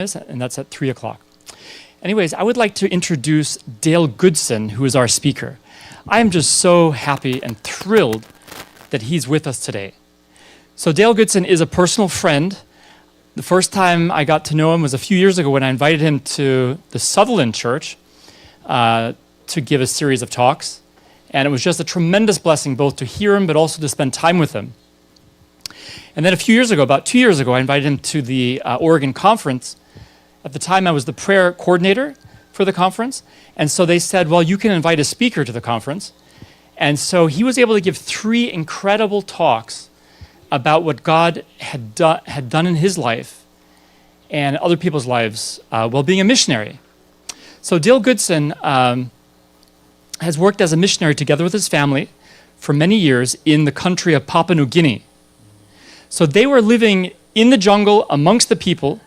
and that's at 3 o'clock. Anyways, I would like to introduce Dale Goodson, who is our speaker. I am just so happy and thrilled that he's with us today. So Dale Goodson is a personal friend. The first time I got to know him was a few years ago when I invited him to the Sutherland Church to give a series of talks. And it was just a tremendous blessing both to hear him but also to spend time with him. And then a few years ago, about 2 years ago, I invited him to the Oregon conference. At the time, I was the prayer coordinator for the conference. And so they said, well, you can invite a speaker to the conference. And so he was able to give 3 incredible talks about what God had done in his life and other people's lives while being a missionary. So Dale Goodson has worked as a missionary together with his family for many years in the country of Papua New Guinea. So they were living in the jungle amongst the people.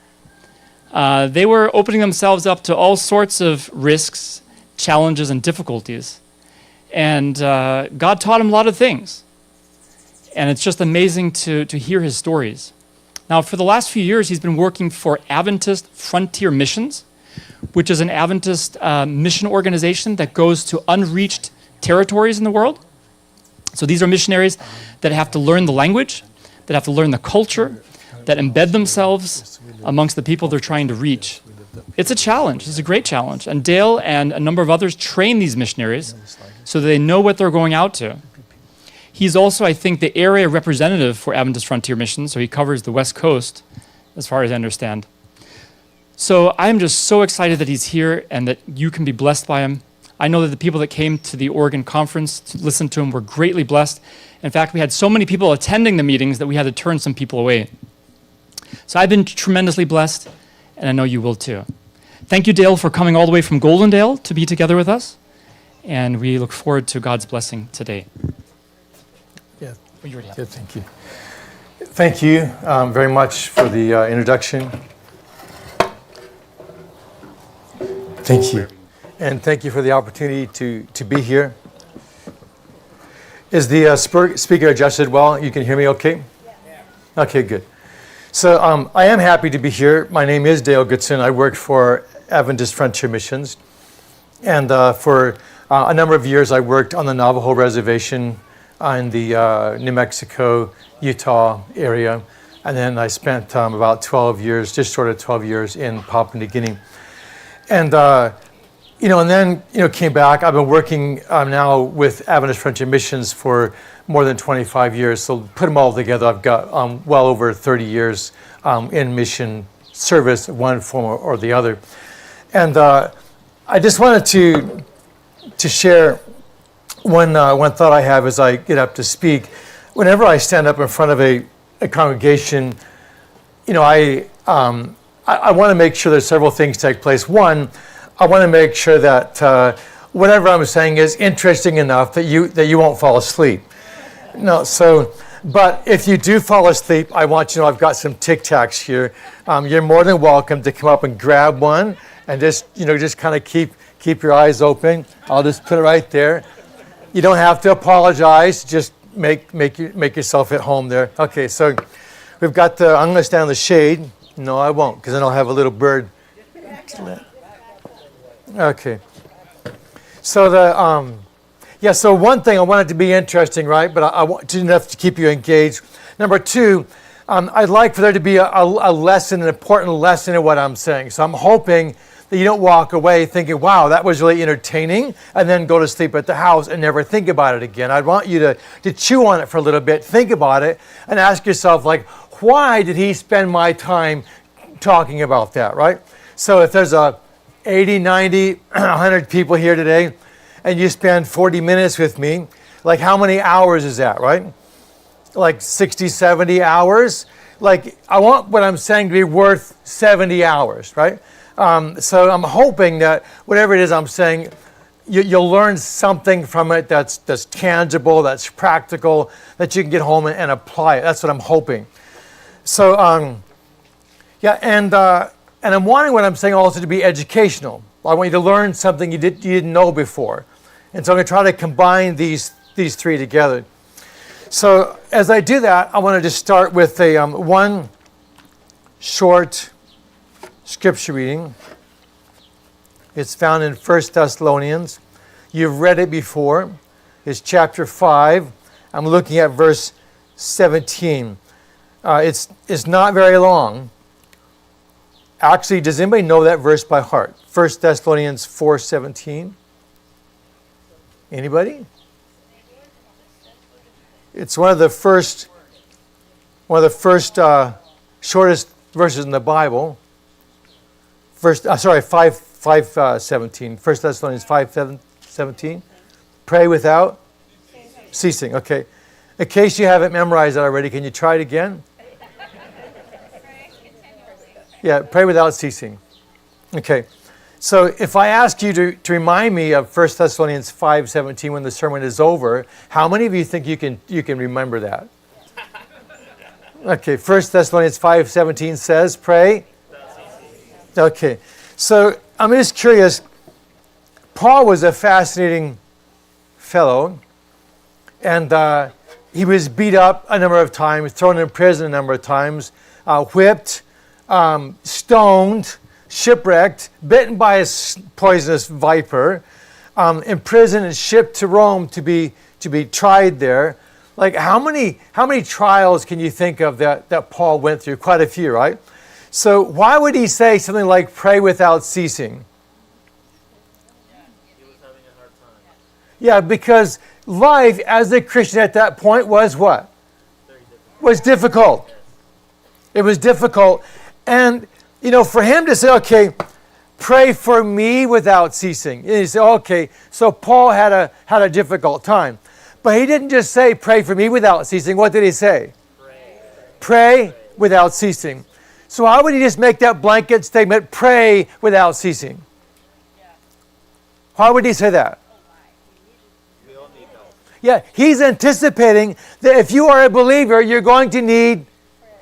They were opening themselves up to all sorts of risks, challenges, and difficulties. And God taught him a lot of things. And it's just amazing to hear his stories. Now, for the last few years, he's been working for Adventist Frontier Missions, which is an Adventist mission organization that goes to unreached territories in the world. So these are missionaries that have to learn the language, that have to learn the culture, that embed themselves amongst the people they're trying to reach. It's a challenge. It's a great challenge. And Dale and a number of others train these missionaries so that they know what they're going out to. He's also, I think, the area representative for Adventist Frontier Missions, so he covers the West Coast, as far as I understand. So I'm just so excited that he's here and that you can be blessed by him. I know that the people that came to the Oregon conference to listen to him were greatly blessed. In fact, we had so many people attending the meetings that we had to turn some people away. So I've been tremendously blessed, and I know you will too. Thank you, Dale, for coming all the way from Goldendale to be together with us, and we look forward to God's blessing today. Yeah, you ready? good, thank you. Thank you very much for the introduction. Thank you. And thank you for the opportunity to be here. Is the speaker adjusted well? You can hear me okay? Yeah. Okay, good. So I am happy to be here. My name is Dale Goodson. I work for Adventist Frontier Missions. And for a number of years, I worked on the Navajo Reservation in the New Mexico, Utah area. And then I spent about 12 years, just short of 12 years in Papua New Guinea. And and then came back. I've been working now with Adventist Frontier Missions for more than 25 years. So put them all together, I've got well over 30 years in mission service, one form or the other. And I just wanted to share one thought I have as I get up to speak. Whenever I stand up in front of a congregation, I want to make sure that several things take place. One, I want to make sure that whatever I'm saying is interesting enough that you won't fall asleep. But if you do fall asleep, I want you to know I've got some Tic Tacs here. You're more than welcome to come up and grab one and just kind of keep your eyes open. I'll just put it right there. You don't have to apologize. Just make yourself at home there. Okay, so we've got I'm going to stand in the shade. No, I won't, because then I'll have a little bird. Okay. So so one thing I want it to be interesting, right? But I want enough to keep you engaged. Number 2, I'd like for there to be a lesson, an important lesson in what I'm saying. So I'm hoping that you don't walk away thinking, wow, that was really entertaining, and then go to sleep at the house and never think about it again. I'd want you to chew on it for a little bit, think about it, and ask yourself, like, why did he spend my time talking about that, right? So if there's 80, 90, 100 people here today, and you spend 40 minutes with me, like how many hours is that, right? Like 60, 70 hours? Like I want what I'm saying to be worth 70 hours, right? So I'm hoping that whatever it is I'm saying, you'll learn something from it that's tangible, that's practical, that you can get home and apply it. That's what I'm hoping. So, and I'm wanting what I'm saying also to be educational. I want you to learn something you didn't know before. And so I'm going to try to combine these 3 together. So as I do that, I want to just start with one short scripture reading. It's found in 1 Thessalonians. You've read it before. It's chapter 5. I'm looking at verse 17. It's not very long. Actually, does anybody know that verse by heart? 1 Thessalonians 4:17. Anybody? It's one of the first shortest verses in the Bible. 5:17. 1 Thessalonians 5:17. Pray without ceasing. Okay. In case you haven't memorized that already, can you try it again? Yeah, pray without ceasing. Okay. So if I ask you to remind me of 1 Thessalonians 5:17 when the sermon is over, how many of you think you can remember that? Okay, 1 Thessalonians 5:17 says, pray. Okay. So I'm just curious. Paul was a fascinating fellow, and he was beat up a number of times, thrown in prison a number of times, whipped, stoned, shipwrecked, bitten by a poisonous viper, imprisoned and shipped to Rome to be tried there. Like how many trials can you think of that Paul went through? Quite a few, right? So why would he say something like pray without ceasing? He was having a hard time. Yeah, because life as a Christian at that point was what? Very difficult. Was difficult. It was difficult. And, for him to say, okay, pray for me without ceasing. And you say, okay, so Paul had a difficult time. But he didn't just say, pray for me without ceasing. What did he say? Pray without ceasing. So how would he just make that blanket statement, pray without ceasing? Why would he say that? We all need help. Yeah, he's anticipating that if you are a believer, you're going to need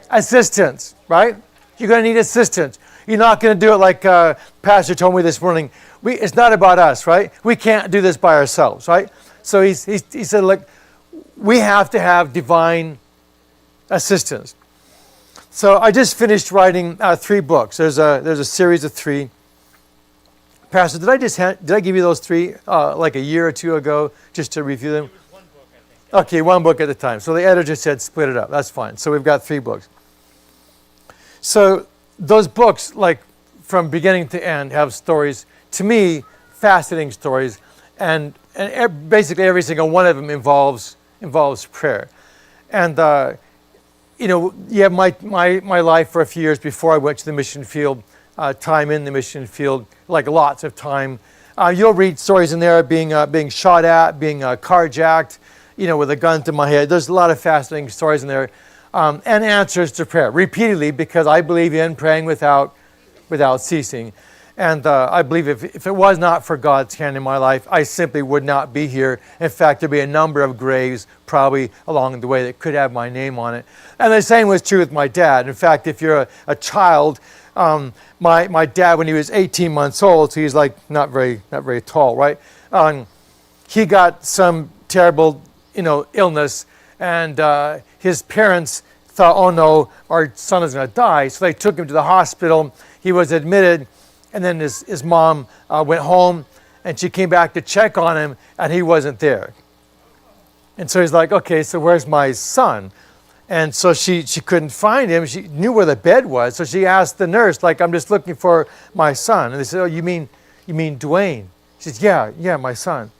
assistance, right? You're going to need assistance. You're not going to do it like Pastor told me this morning. It's not about us, right? We can't do this by ourselves, right? So he said, look, we have to have divine assistance. So I just finished writing 3 books. There's a series of 3. Pastor, did I give you those 3 like a year or 2 ago just to review them? It was one book, I think. Okay, 1 book at a time. So the editor said split it up. That's fine. So we've got 3 books. So those books, like from beginning to end, have stories, to me, fascinating stories, and basically every single one of them involves prayer. And you have my life for a few years before I went to the mission field, time in the mission field, like lots of time. You'll read stories in there being shot at, being carjacked, with a gun to my head. There's a lot of fascinating stories in there. And answers to prayer, repeatedly, because I believe in praying without ceasing. And I believe if it was not for God's hand in my life, I simply would not be here. In fact, there'd be a number of graves probably along the way that could have my name on it. And the same was true with my dad. In fact, if you're a child, my dad, when he was 18 months old, so he's like not very tall, right? He got some terrible, illness, and his parents thought, oh no, our son is going to die. So they took him to the hospital. He was admitted, and then his mom went home, and she came back to check on him, and he wasn't there. And so he's like, okay, so where's my son? And so she couldn't find him. She knew where the bed was, so she asked the nurse, like, I'm just looking for my son. And they said, oh, you mean Dwayne? She said, yeah, my son.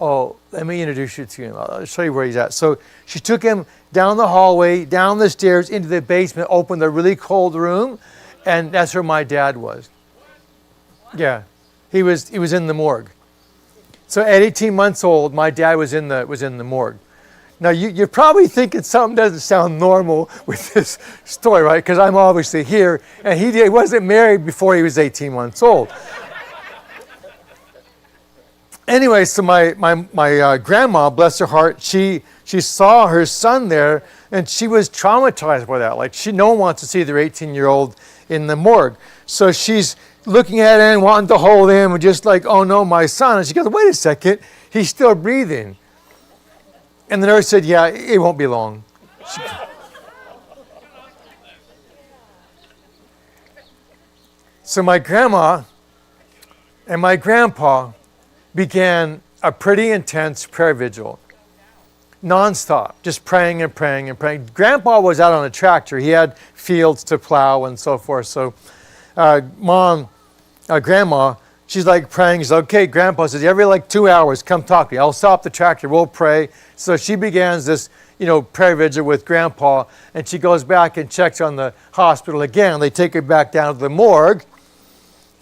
Oh, let me introduce you to him. I'll show you where he's at. So she took him down the hallway, down the stairs, into the basement, opened the really cold room, and that's where my dad was. Yeah, he was in the morgue. So at 18 months old, my dad was in the morgue. Now you're probably thinking something doesn't sound normal with this story, right? Because I'm obviously here, and he wasn't married before he was 18 months old. Anyway, so my grandma, bless her heart, she saw her son there, and she was traumatized by that. Like no one wants to see their 18-year-old in the morgue. So she's looking at him, wanting to hold him, and just like, oh no, my son. And she goes, wait a second, he's still breathing. And the nurse said, yeah, it won't be long. So my grandma and my grandpa began a pretty intense prayer vigil, nonstop, just praying and praying and praying. Grandpa was out on a tractor. He had fields to plow and so forth. So grandma, she's like praying. She's like, okay, Grandpa says, every like 2 hours, come talk to me. I'll stop the tractor. We'll pray. So she begins this, prayer vigil with Grandpa, and she goes back and checks on the hospital again. They take her back down to the morgue,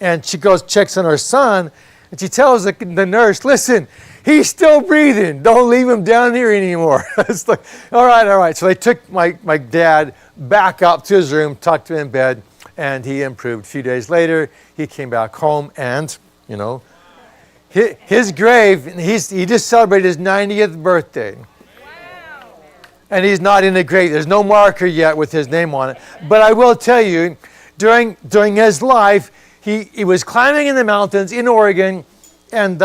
and she goes, checks on her son, and she tells the nurse, listen, he's still breathing. Don't leave him down here anymore. It's like, all right. So they took my dad back up to his room, tucked him in bed, and he improved. A few days later, he came back home, and, his grave, he just celebrated his 90th birthday. And he's not in the grave. There's no marker yet with his name on it. But I will tell you, during his life, he was climbing in the mountains in Oregon, and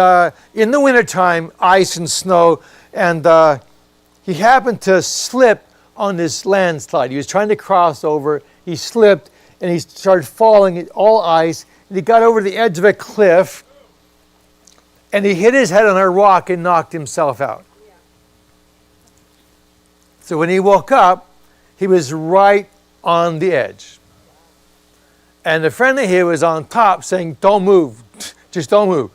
in the wintertime, ice and snow, and he happened to slip on this landslide. He was trying to cross over. He slipped, and he started falling, all ice. And he got over the edge of a cliff, and he hit his head on a rock and knocked himself out. So when he woke up, he was right on the edge. And the friend of his was on top saying, don't move, just don't move.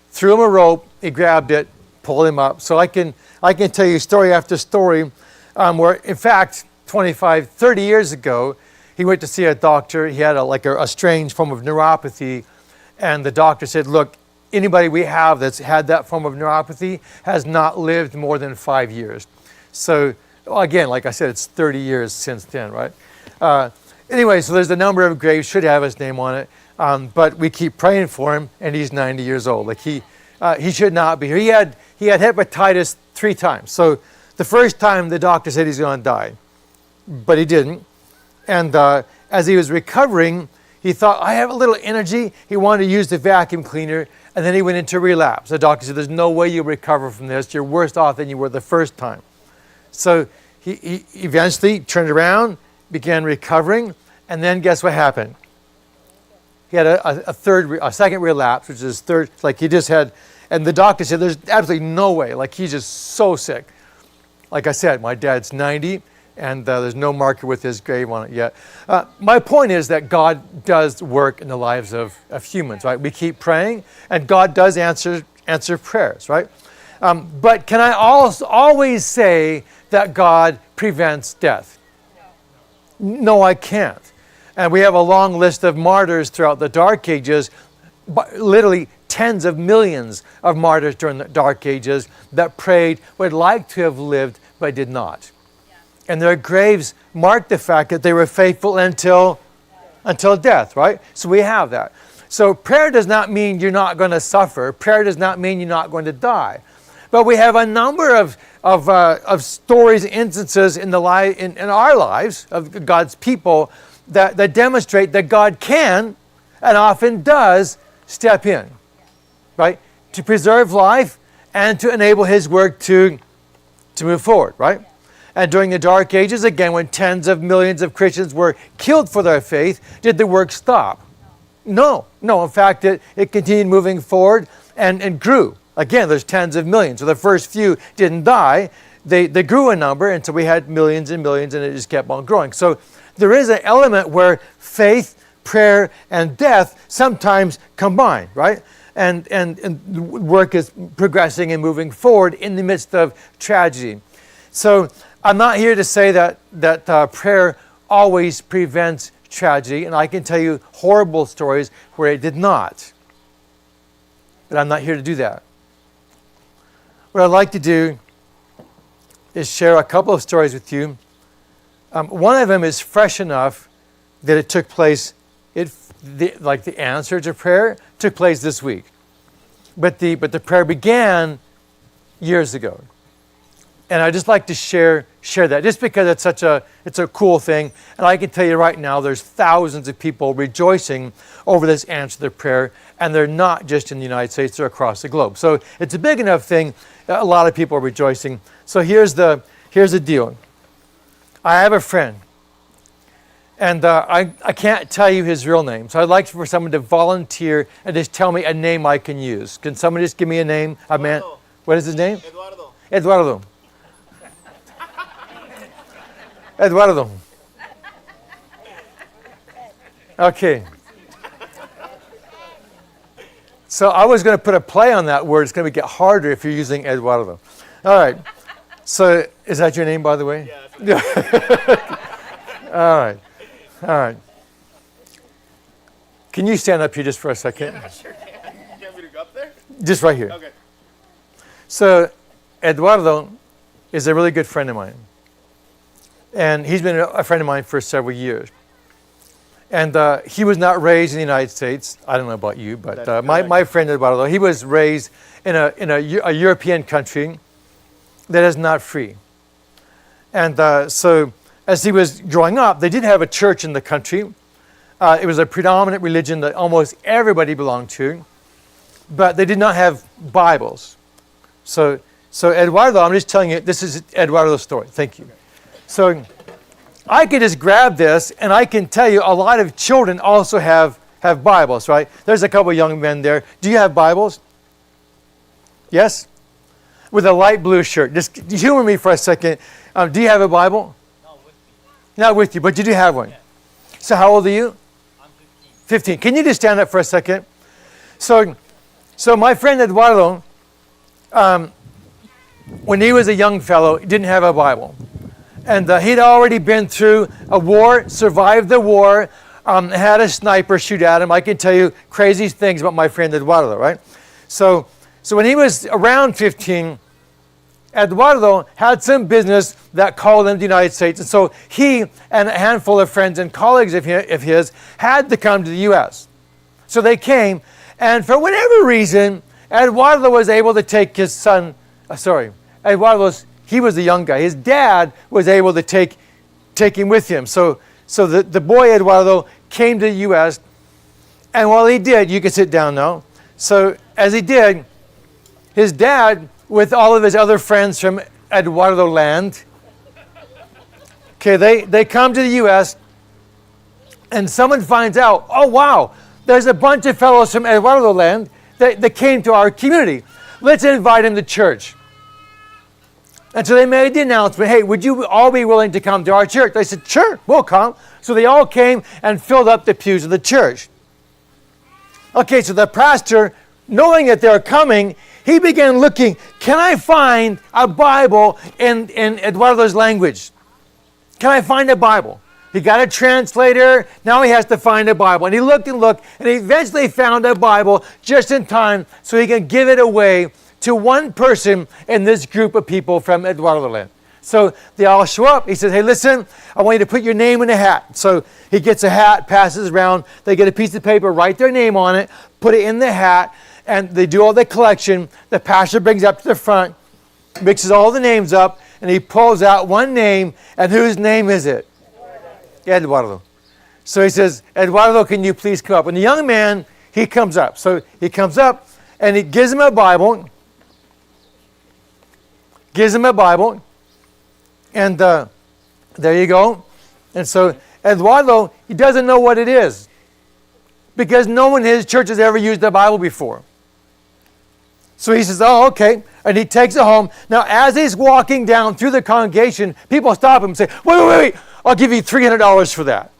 Threw him a rope, he grabbed it, pulled him up. So I can tell you story after story where, in fact, 30 years ago, he went to see a doctor. He had a strange form of neuropathy. And the doctor said, look, anybody we have that's had that form of neuropathy has not lived more than 5 years. So, again, like I said, it's 30 years since then, right? Anyway, so there's a number of graves, should have his name on it, but we keep praying for him, and he's 90 years old. Like he should not be here. He had hepatitis 3 times. So the first time the doctor said he's going to die, but he didn't. And as he was recovering, he thought, I have a little energy. He wanted to use the vacuum cleaner, and then he went into relapse. The doctor said, there's no way you'll recover from this. You're worse off than you were the first time. So he eventually turned around, began recovering, and then guess what happened? He had a second relapse, which is third, like he just had, and the doctor said there's absolutely no way, like he's just so sick. Like I said, my dad's 90, and there's no marker with his grave on it yet. My point is that God does work in the lives of humans, right? We keep praying, and God does answer prayers, right? But can I always say that God prevents death? No, I can't. And we have a long list of martyrs throughout the Dark Ages, literally tens of millions of martyrs during the Dark Ages that prayed, would like to have lived, but did not. And their graves mark the fact that they were faithful until death, right? So we have that. So prayer does not mean you're not going to suffer. Prayer does not mean you're not going to die. But we have a number of stories, instances in our lives of God's people that demonstrate that God can and often does step in, right? To preserve life and to enable His work to move forward, right? And during the Dark Ages, again, when tens of millions of Christians were killed for their faith, did the work stop? No. In fact, it continued moving forward and grew. Again, there's tens of millions. So the first few didn't die. They grew in number, and so we had millions and millions, and it just kept on growing. So there is an element where faith, prayer, and death sometimes combine, right? And work is progressing and moving forward in the midst of tragedy. So I'm not here to say that prayer always prevents tragedy, and I can tell you horrible stories where it did not. But I'm not here to do that. What I'd like to do is share a couple of stories with you. One of them is fresh enough that it took place, the answer to prayer took place this week. But the prayer began years ago. And I'd just like to share that, just because it's a cool thing. And I can tell you right now, there's thousands of people rejoicing over this answer to prayer, and they're not just in the United States, they're across the globe. So it's a big enough thing, a lot of people are rejoicing. So here's the deal. I have a friend, And I can't tell you his real name. So I'd like for someone to volunteer and just tell me a name I can use. Can someone just give me a name? A man. What is his name? Eduardo. Eduardo. Eduardo. Okay. So I was going to put a play on that word. It's going to get harder if you're using Eduardo. All right. So is that your name, by the way? Yeah. All right. All right. Can you stand up here just for a second? Yeah, sure can. You want me to go up there? Just right here. Okay. So Eduardo is a really good friend of mine. And he's been a friend of mine for several years. And he was not raised in the United States. I don't know about you, but my friend Eduardo, he was raised in a European country that is not free. And so as he was growing up, they did have a church in the country. It was a predominant religion that almost everybody belonged to, but they did not have Bibles. So Eduardo, I'm just telling you, this is Eduardo's story. Thank you. So I could just grab this, and I can tell you a lot of children also have Bibles, right? There's a couple of young men there. Do you have Bibles? Yes? With a light blue shirt. Just humor me for a second. Do you have a Bible? Not with you, but you do have one. Yeah. So how old are you? I'm 15. 15. Can you just stand up for a second? So my friend Eduardo, when he was a young fellow, didn't have a Bible. And he'd already been through a war, survived the war, had a sniper shoot at him. I can tell you crazy things about my friend Eduardo, right? So when he was around 15, Eduardo had some business that called him to the United States. And so he and a handful of friends and colleagues of his had to come to the U.S. So they came, and for whatever reason, Eduardo was able to take his son, he was the young guy. His dad was able to take him with him. So the boy Eduardo came to the U.S., and while he did, you can sit down now. So as he did, his dad, with all of his other friends from Eduardo land, okay, they come to the U.S., and someone finds out, oh, wow, there's a bunch of fellows from Eduardo land that came to our community. Let's invite them to church. And so they made the announcement, hey, would you all be willing to come to our church? They said, sure, we'll come. So they all came and filled up the pews of the church. Okay, so the pastor, knowing that they're coming, he began looking, can I find a Bible in Eduardo's language? Can I find a Bible? He got a translator. Now he has to find a Bible. And he looked, and he eventually found a Bible just in time so he can give it away to one person in this group of people from Eduardo land. So they all show up. He says, hey, listen, I want you to put your name in a hat. So he gets a hat, passes around. They get a piece of paper, write their name on it, put it in the hat, and they do all the collection. The pastor brings it up to the front, mixes all the names up, and he pulls out one name. And whose name is it? Eduardo. So he says, Eduardo, can you please come up? And the young man, he comes up. So he comes up, and he gives him a Bible. And there you go. And so Eduardo, he doesn't know what it is, because no one in his church has ever used the Bible before. So he says, oh, okay. And he takes it home. Now, as he's walking down through the congregation, people stop him and say, wait, I'll give you $300 for that.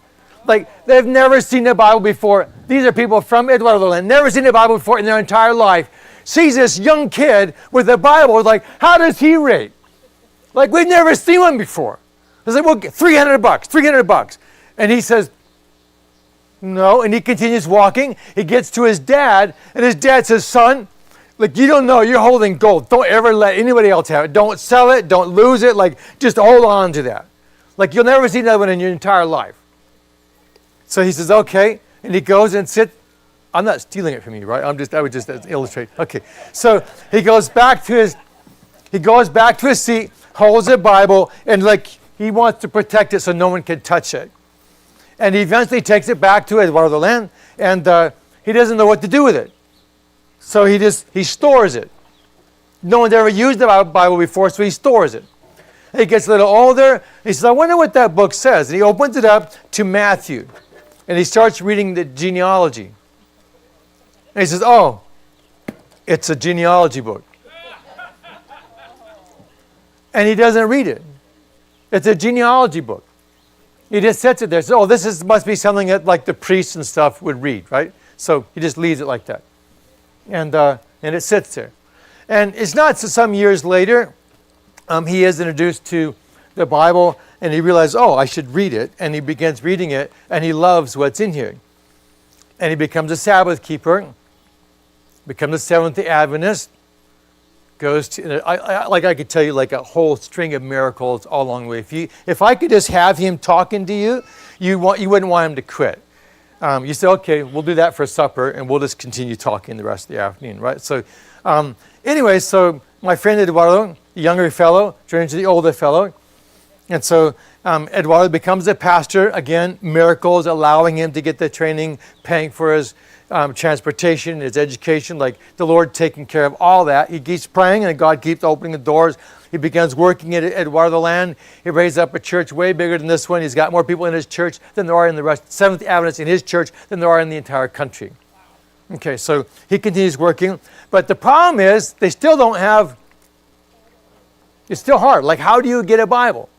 Like, they've never seen the Bible before. These are people from Eduardo land, never seen the Bible before in their entire life. Sees this young kid with the Bible, like, how does he rate? Like, we've never seen one before. They say, well, $300. And he says, no. And he continues walking. He gets to his dad, and his dad says, son, like, you don't know, you're holding gold. Don't ever let anybody else have it. Don't sell it. Don't lose it. Like, just hold on to that. Like, you'll never see another one in your entire life. So he says, okay. And he goes and sits. I'm not stealing it from you, right? I would just illustrate. Okay. So he goes back to his seat, holds the Bible, and like, he wants to protect it so no one can touch it. And he eventually takes it back to Eduardo land, and he doesn't know what to do with it. So he stores it. No one's ever used the Bible before, so he stores it. He gets a little older. He says, I wonder what that book says. And he opens it up to Matthew. And he starts reading the genealogy. And he says, oh, it's a genealogy book. And he doesn't read it. It's a genealogy book. He just sets it there. Says, oh, must be something that like the priests and stuff would read, right? So he just leaves it like that. And it sits there. And it's not so some years later, he is introduced to the Bible, and he realizes, oh, I should read it. And he begins reading it, and he loves what's in here. And he becomes a Sabbath keeper, becomes a Seventh-day Adventist, goes to, I could tell you like a whole string of miracles all along the way. If I could just have him talking to you, you wouldn't want him to quit. You say, okay, we'll do that for supper, and we'll just continue talking the rest of the afternoon, right? So anyway, so my friend Eduardo, the younger fellow, turns to the older fellow. And so Eduardo becomes a pastor. Again, miracles allowing him to get the training, paying for his transportation, his education, like the Lord taking care of all that. He keeps praying, and God keeps opening the doors. He begins working at Eduardo Land. He raised up a church way bigger than this one. He's got more people in his church than there are in the rest. Seventh Adventists in his church than there are in the entire country. Okay, so he continues working. But the problem is, they still don't have, it's still hard. Like, how do you get a Bible?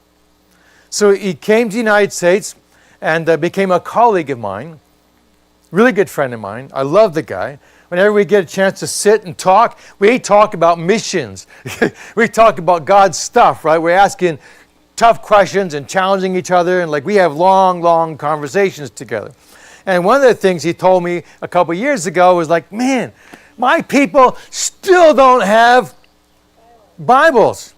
So he came to the United States and became a colleague of mine. Really good friend of mine. I love the guy. Whenever we get a chance to sit and talk, we talk about missions. We talk about God's stuff, right? We're asking tough questions and challenging each other, and like we have long, long conversations together. And one of the things he told me a couple years ago was like, man, my people still don't have Bibles.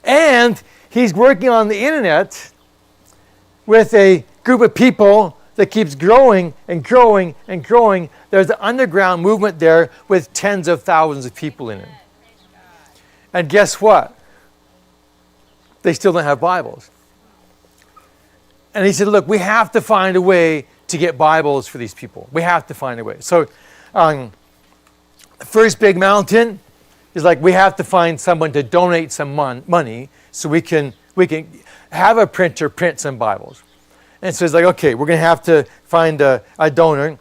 And he's working on the internet with a group of people that keeps growing and growing and growing. There's an underground movement there with tens of thousands of people in it. And guess what? They still don't have Bibles. And he said, look, we have to find a way to get Bibles for these people. We have to find a way. So the first big mountain is like we have to find someone to donate some money so we can have a printer print some Bibles. And so he's like, okay, we're going to have to find a donor.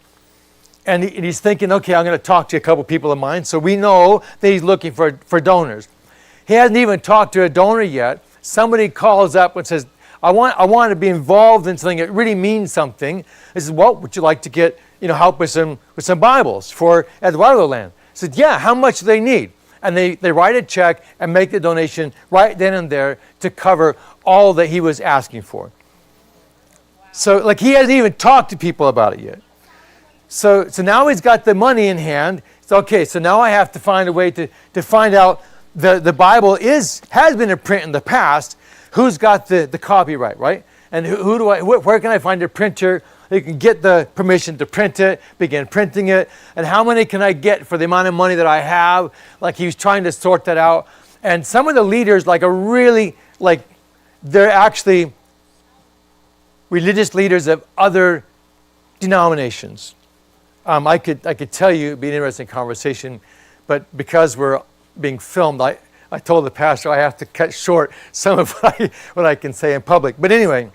And he's thinking, okay, I'm going to talk to a couple people of mine. So we know that he's looking for donors. He hasn't even talked to a donor yet. Somebody calls up and says, I want to be involved in something that really means something. He says, well, would you like to get help with some Bibles for Eduardo Land? I said, yeah, how much do they need? And they write a check and make the donation right then and there to cover all that he was asking for. So like he hasn't even talked to people about it yet. So now he's got the money in hand. It's okay, so now I have to find a way to find out the Bible has been in print in the past. Who's got the copyright, right? And where can I find a printer that can get the permission to print it, begin printing it, and how many can I get for the amount of money that I have? Like he was trying to sort that out. And some of the leaders they're actually religious leaders of other denominations. I could tell you it'd be an interesting conversation, but because we're being filmed, I told the pastor I have to cut short some of what I can say in public. But anyway,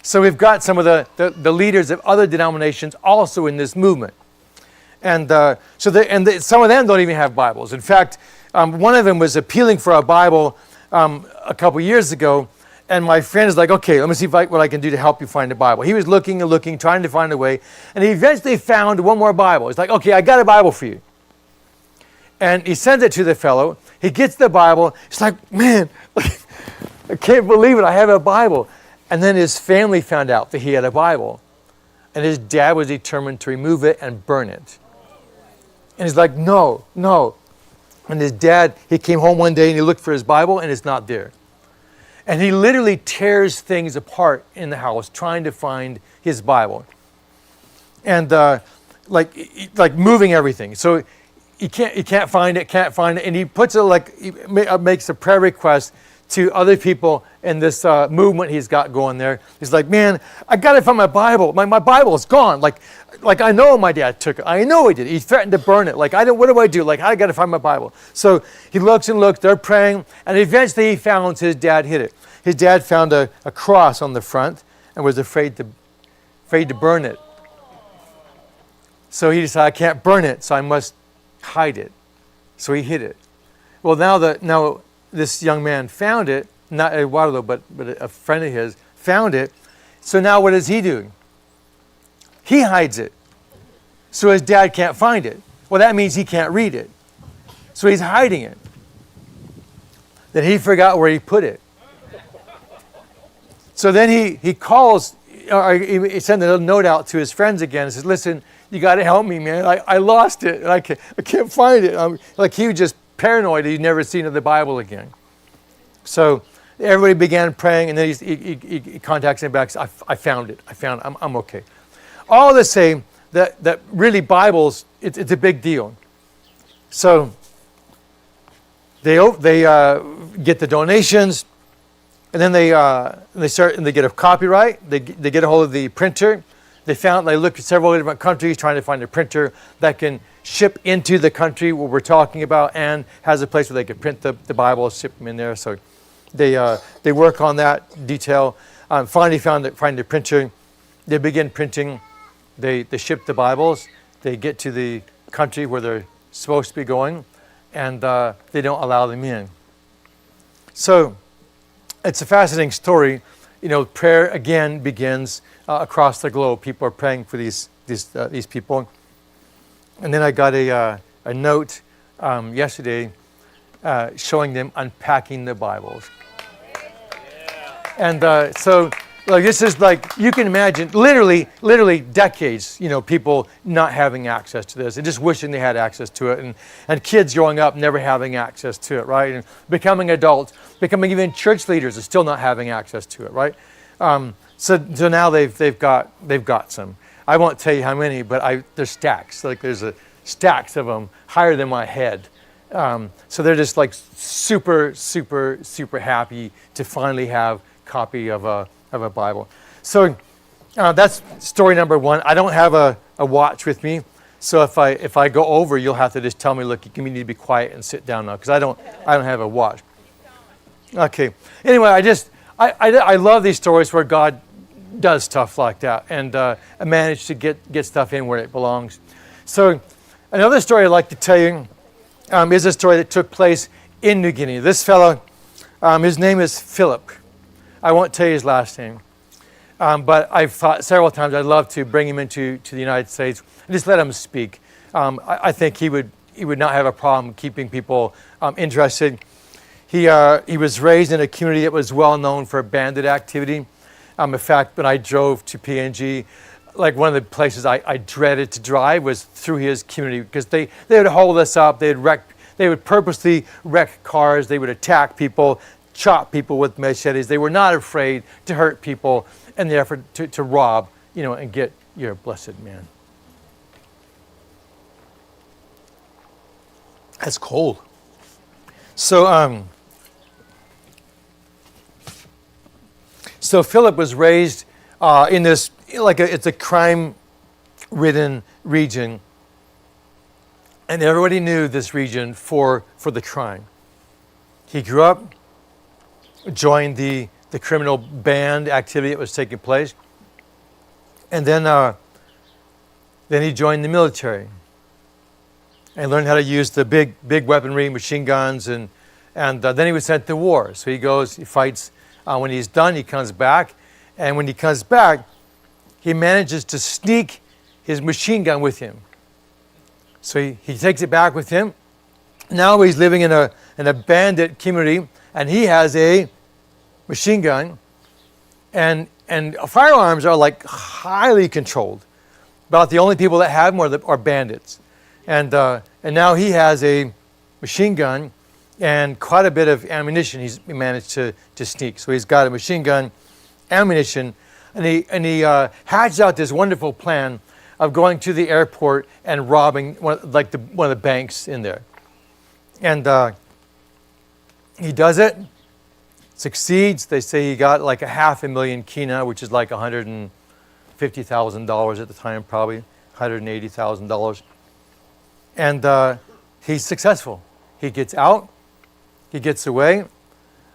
so we've got some of the leaders of other denominations also in this movement. And some of them don't even have Bibles. In fact, one of them was appealing for a Bible a couple years ago. And my friend is like, okay, let me see what I can do to help you find a Bible. He was looking and looking, trying to find a way. And he eventually found one more Bible. He's like, okay, I got a Bible for you. And he sends it to the fellow. He gets the Bible. He's like, man, I can't believe it. I have a Bible. And then his family found out that he had a Bible. And his dad was determined to remove it and burn it. And he's like, no. And his dad, he came home one day and he looked for his Bible and it's not there. And he literally tears things apart in the house trying to find his Bible. And like moving everything. So he can't find it. And he puts it he makes a prayer request to other people in this movement he's got going there. He's like, man, I got to find my Bible. My Bible is gone. Like I know my dad took it. I know he did. He threatened to burn it. Like, what do I do? Like, I got to find my Bible. So he looks and looks. They're praying. And eventually he found his dad hid it. His dad found a cross on the front and was afraid to burn it. So he decided, I can't burn it, so I must hide it. So he hid it. Well, now this young man found it, not Eduardo, but a friend of his found it. So now what does he do? He hides it. So his dad can't find it. Well, that means he can't read it. So he's hiding it. Then he forgot where he put it. So then he calls, or he sends a note out to his friends again and says, listen, you got to help me, man. I lost it, and I can't find it. Like, he was just paranoid that he'd never seen the Bible again. So everybody began praying, and then he contacts him back and says, I found it. I'm okay. All the same, that really Bibles, it's a big deal. So they get the donations, and then they get a copyright. They get a hold of the printer. They looked at several different countries trying to find a printer that can ship into the country where we're talking about and has a place where they can print the Bible, ship them in there. So they work on that detail. Finally find the printer. They begin printing. They ship the Bibles. They get to the country where they're supposed to be going, and they don't allow them in. So it's a fascinating story. Prayer again begins across the globe. People are praying for these people. And then I got a note yesterday showing them unpacking the Bibles. And so this is like, you can imagine, literally decades, people not having access to this and just wishing they had access to it, and kids growing up never having access to it, right? And becoming adults, becoming even church leaders are still not having access to it, right? So now they've got some. I won't tell you how many, but there's stacks. Like, there's stacks of them higher than my head. So they're just like super, super, super happy to finally have a copy of a Bible. So that's story number one. I don't have a watch with me, so if I go over, you'll have to just tell me, look, you need to be quiet and sit down now, because I don't have a watch. Okay. Anyway, I love these stories where God does stuff like that, and I managed to get stuff in where it belongs. So another story I'd like to tell you is a story that took place in New Guinea. This fellow, his name is Philip. I won't tell you his last name, but I've thought several times I'd love to bring him into the United States and just let him speak. I think he would not have a problem keeping people interested. He was raised in a community that was well known for bandit activity. In fact, when I drove to PNG, like, one of the places I dreaded to drive was through his community, because they would hold us up. They would purposely wreck cars. They would attack people, chop people with machetes. They were not afraid to hurt people in the effort to rob, and get your blessed man. That's cold. So Philip was raised in this, it's a crime-ridden region, and everybody knew this region for the crime. He grew up, joined the criminal band activity that was taking place, and then he joined the military and learned how to use the big weaponry, machine guns, and then he was sent to war. So he goes, he fights. When he's done, he comes back, and when he comes back, he manages to sneak his machine gun with him. So he takes it back with him. Now he's living in a bandit community, and he has a machine gun, and firearms are like highly controlled. About the only people that have them are bandits, and now he has a machine gun and quite a bit of ammunition. He managed to sneak. So he's got a machine gun, ammunition, and he hatches out this wonderful plan of going to the airport and robbing one of the banks in there. And he does it. succeeds. They say he got like a $500,000 kina, which is like $150,000 at the time, probably $180,000. And he's successful. He gets out. He gets away.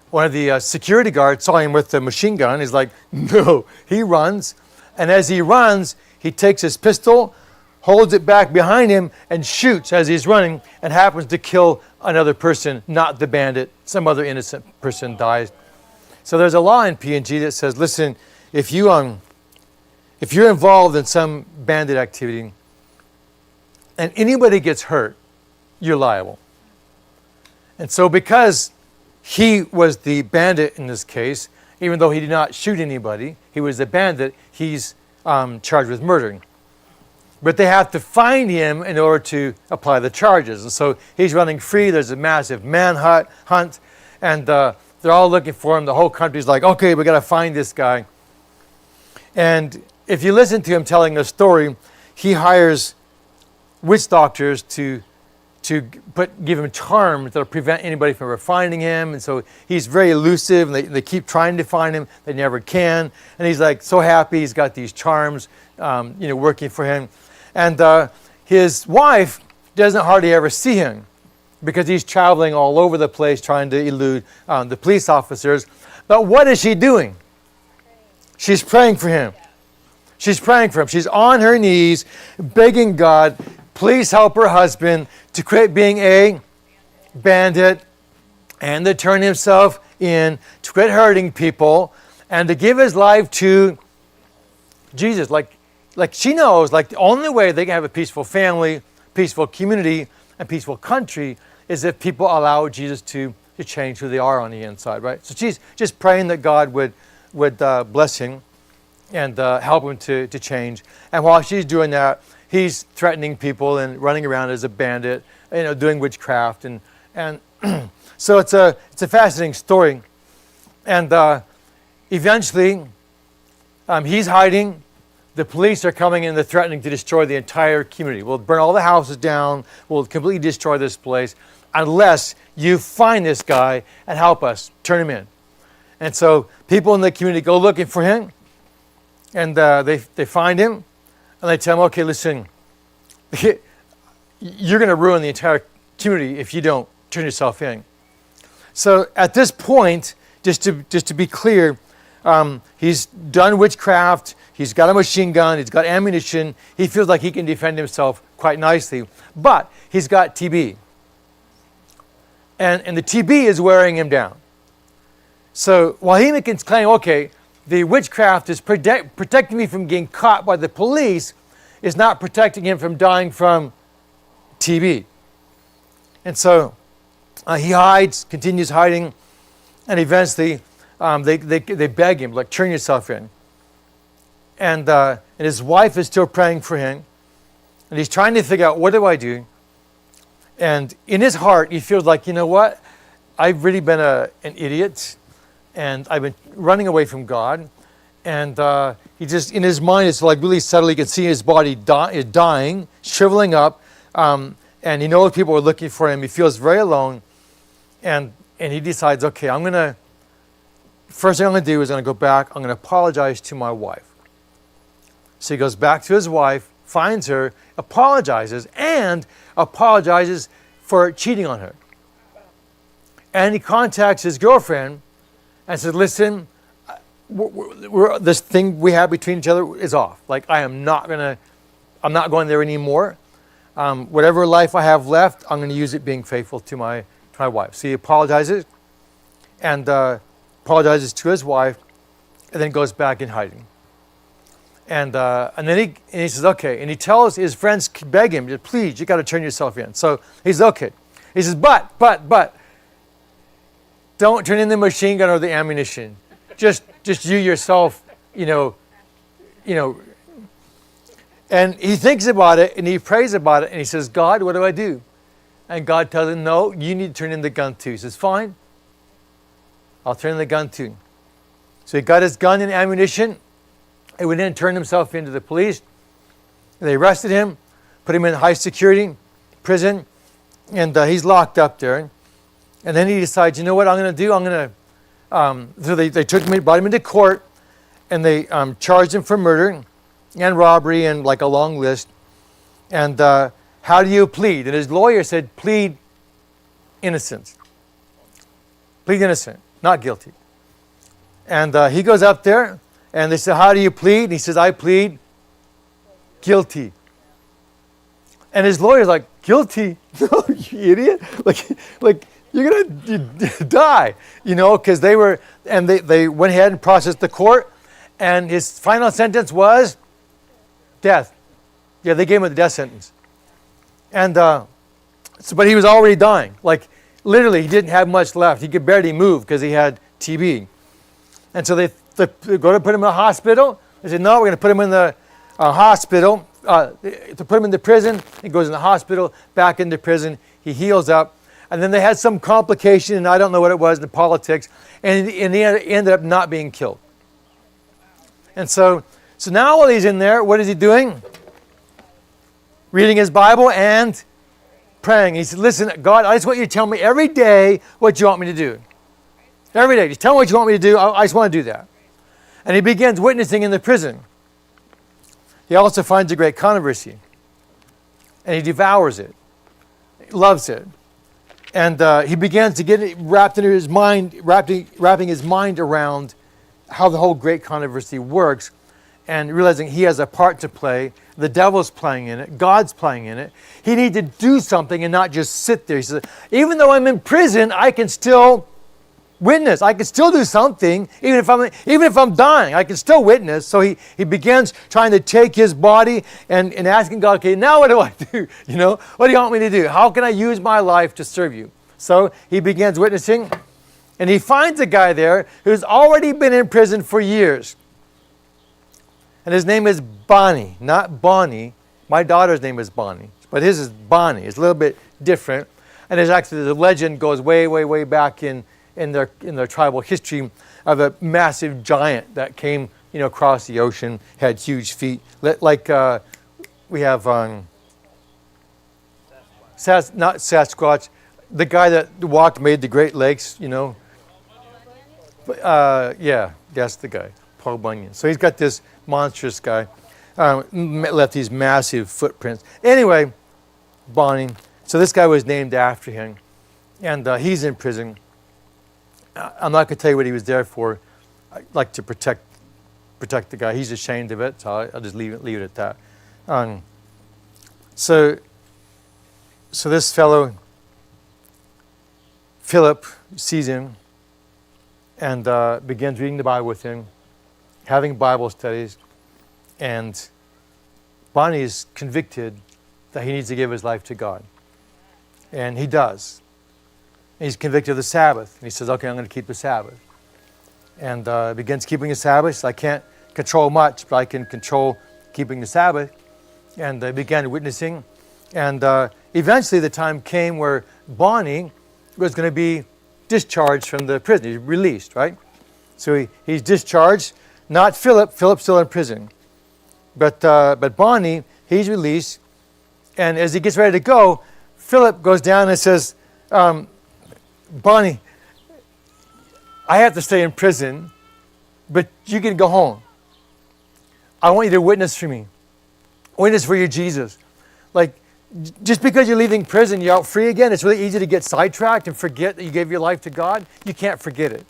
One of the security guards saw him with the machine gun. He's like, no. He runs. And as he runs, he takes his pistol, holds it back behind him, and shoots as he's running, and happens to kill another person, not the bandit. Some other innocent person dies. So there's a law in PNG that says, listen, if you're involved in some bandit activity and anybody gets hurt, you're liable. And so because he was the bandit in this case, even though he did not shoot anybody, he was the bandit, he's charged with murdering. But they have to find him in order to apply the charges. And so he's running free. There's a massive manhunt, and they're all looking for him. The whole country's like, okay, we got to find this guy. And if you listen to him telling the story, he hires witch doctors to give him charms that'll prevent anybody from ever finding him. And so he's very elusive, and they keep trying to find him. They never can. And he's like so happy he's got these charms, working for him. And his wife doesn't hardly ever see him because he's traveling all over the place trying to elude the police officers. But what is she doing? She's praying for him. She's praying for him. She's on her knees begging God, please help her husband to quit being a bandit and to turn himself in, to quit hurting people, and to give his life to Jesus. Like she knows, like the only way they can have a peaceful family, peaceful community, and peaceful country is if people allow Jesus to change who they are on the inside, right? So she's just praying that God would bless him and help him to change. And while she's doing that, he's threatening people and running around as a bandit, doing witchcraft, and so it's a fascinating story. And eventually, he's hiding. The police are coming in. They're threatening to destroy the entire community. We'll burn all the houses down. We'll completely destroy this place unless you find this guy and help us turn him in. And so people in the community go looking for him, and they find him. And they tell him, okay, listen, you're going to ruin the entire community if you don't turn yourself in. So at this point, just to be clear, he's done witchcraft, he's got a machine gun, he's got ammunition, he feels like he can defend himself quite nicely, but he's got TB. And the TB is wearing him down. So while he can claim, okay, the witchcraft is protecting me from getting caught by the police, is not protecting him from dying from TB. And so he hides, continues hiding, and eventually they beg him, like, turn yourself in. And his wife is still praying for him, and he's trying to figure out, what do I do? And in his heart, he feels like, you know what? I've really been an idiot, and I've been running away from God. And he just, in his mind, it's like really subtle. You can see his body is dying, shriveling up. And he knows people are looking for him. He feels very alone. And he decides, okay, first thing I'm going to do is I'm going to go back. I'm going to apologize to my wife. So he goes back to his wife, finds her, apologizes for cheating on her. And he contacts his girlfriend and says, listen, this thing we have between each other is off. Like, I'm not going there anymore. Whatever life I have left, I'm going to use it being faithful to my wife. So he apologizes and apologizes to his wife, and then goes back in hiding. And then he says, okay. And he tells his friends, beg him, please, you got to turn yourself in. So he's okay. He says, but, don't turn in the machine gun or the ammunition. Just you yourself, And he thinks about it, and he prays about it, and he says, God, what do I do? And God tells him, no, you need to turn in the gun too. He says, fine, I'll turn in the gun too. So he got his gun and ammunition. He went in and turned himself into the police. They arrested him, put him in high security prison, and he's locked up there. And then he decides, you know what I'm going to do? I'm going So they took him, brought him into court, and they charged him for murder and robbery and like a long list. And how do you plead? And his lawyer said, plead innocent. Plead innocent, not guilty. And he goes up there, and they said, how do you plead? And he says, I plead guilty. And his lawyer's like, guilty? No, you idiot. Like you're going to die, because they went ahead and processed the court, and his final sentence was death. Yeah, they gave him the death sentence. And but he was already dying. Like literally, he didn't have much left. He could barely move because he had TB. And so they go to put him in a hospital. They said, no, we're going to put him in the hospital. To put him in the prison. He goes in the hospital, back into prison. He heals up. And then they had some complication, and I don't know what it was in the politics. And he ended up not being killed. And so now while he's in there, what is he doing? Reading his Bible and praying. He said, listen, God, I just want you to tell me every day what you want me to do. Every day. Just tell me what you want me to do. I just want to do that. And he begins witnessing in the prison. He also finds a great controversy. And he devours it. He loves it. And he begins to get it wrapping his mind around how the whole great controversy works, and realizing he has a part to play. The devil's playing in it. God's playing in it. He needs to do something and not just sit there. He says, even though I'm in prison, I can still witness. I can still do something. Even if I'm dying, I can still witness. So he begins trying to take his body and asking God, okay, now what do I do? What do you want me to do? How can I use my life to serve you? So he begins witnessing, and he finds a guy there who's already been in prison for years. And his name is Bonnie, not Bonnie. My daughter's name is Bonnie, but his is Bonnie. It's a little bit different. And there's actually, the legend goes way, way, way back in their tribal history of a massive giant that came, across the ocean, had huge feet. Like we have, not Sasquatch, the guy that walked, made the Great Lakes, Yeah, that's the guy, Paul Bunyan. So he's got this monstrous guy, left these massive footprints. Anyway, Bonnie. So this guy was named after him, and he's in prison. I'm not going to tell you what he was there for. I like to protect the guy. He's ashamed of it, so I'll just leave it at that. So this fellow, Philip, sees him and begins reading the Bible with him, having Bible studies, and Bonnie is convicted that he needs to give his life to God. And he does. He's convicted of the Sabbath. And he says, okay, I'm going to keep the Sabbath. And begins keeping the Sabbath. So I can't control much, but I can control keeping the Sabbath. And began witnessing. And eventually the time came where Bonnie was going to be discharged from the prison. He's released, right? So he's discharged. Not Philip. Philip's still in prison. But Bonnie, he's released. And as he gets ready to go, Philip goes down and says, Bonnie, I have to stay in prison, but you can go home. I want you to witness for me. Witness for your Jesus. Like, just because you're leaving prison, you're out free again, it's really easy to get sidetracked and forget that you gave your life to God. You can't forget it.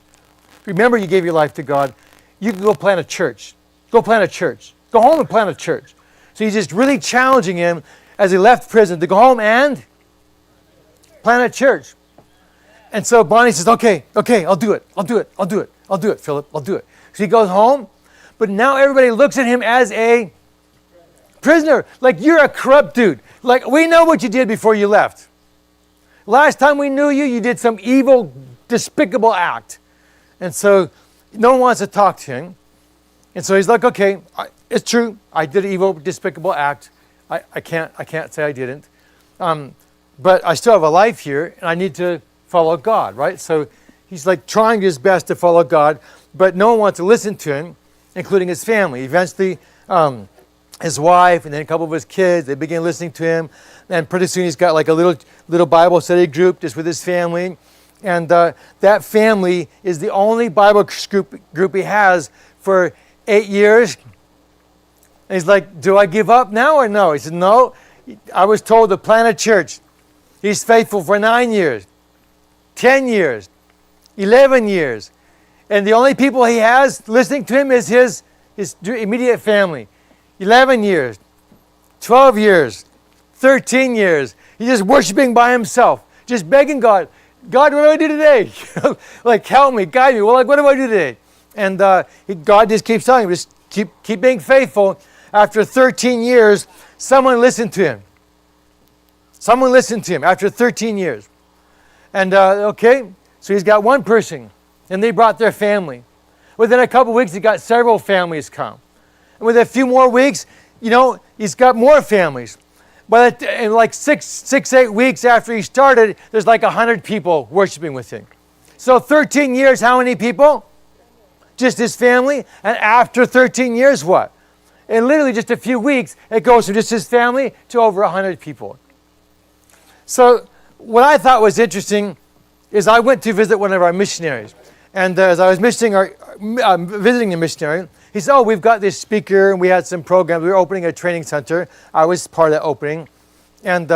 Remember you gave your life to God. You can go plant a church. Go plant a church. Go home and plant a church. So he's just really challenging him as he left prison to go home and plant a church. And so Bonnie says, okay, I'll do it, Philip, I'll do it. So he goes home, but now everybody looks at him as a prisoner. Like, you're a corrupt dude. Like, we know what you did before you left. Last time we knew you, you did some evil, despicable act. And so no one wants to talk to him. And so he's like, okay, it's true. I did an evil, despicable act. I can't say I didn't. But I still have a life here, and I need to follow God, right? So he's like trying his best to follow God, but no one wants to listen to him, including his family. Eventually, his wife and then a couple of his kids, they begin listening to him. And pretty soon he's got like a little Bible study group just with his family. And that family is the only Bible group he has for 8 years. And he's like, do I give up now or no? He said, no. I was told to plant a church. He's faithful for 9 years, 10 years, 11 years. And the only people he has listening to him is his immediate family. 11 years, 12 years, 13 years. He's just worshiping by himself, just begging God, God, what do I do today? Like, help me, guide me. Well, like, what do I do today? And God just keeps telling him, just keep being faithful. After 13 years, someone listened to him. Someone listened to him after 13 years. And, okay, so he's got one person, and they brought their family. Within a couple weeks, he got several families come. And within a few more weeks, he's got more families. But in like 8 weeks after he started, there's like 100 people worshiping with him. So 13 years, how many people? Just his family. And after 13 years, what? In literally just a few weeks, it goes from just his family to over 100 people. So what I thought was interesting is I went to visit one of our missionaries. And as I was visiting the missionary, he said, we've got this speaker, and we had some programs. We were opening a training center. I was part of that opening. And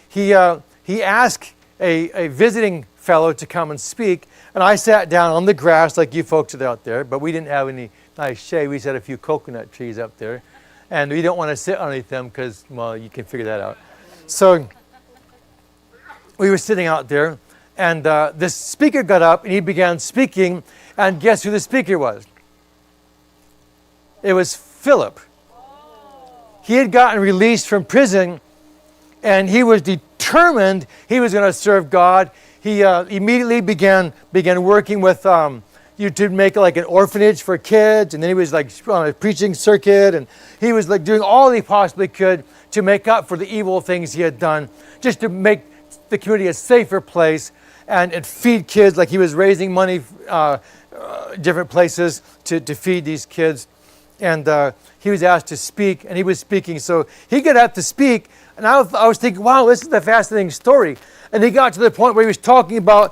he asked a visiting fellow to come and speak. And I sat down on the grass like you folks are out there, but we didn't have any nice shade. We just had a few coconut trees up there. And we don't want to sit underneath them because, well, you can figure that out. So we were sitting out there, and this speaker got up, and he began speaking. And guess who the speaker was? It was Philip. He had gotten released from prison, and he was determined he was going to serve God. He immediately began working with to make like an orphanage for kids, and then he was like on a preaching circuit, and he was like doing all he possibly could to make up for the evil things he had done, just to make the community a safer place and feed kids. Like he was raising money different places to feed these kids. And he was asked to speak, and he was speaking. So he got up to speak, and I was thinking, wow, this is a fascinating story. And he got to the point where he was talking about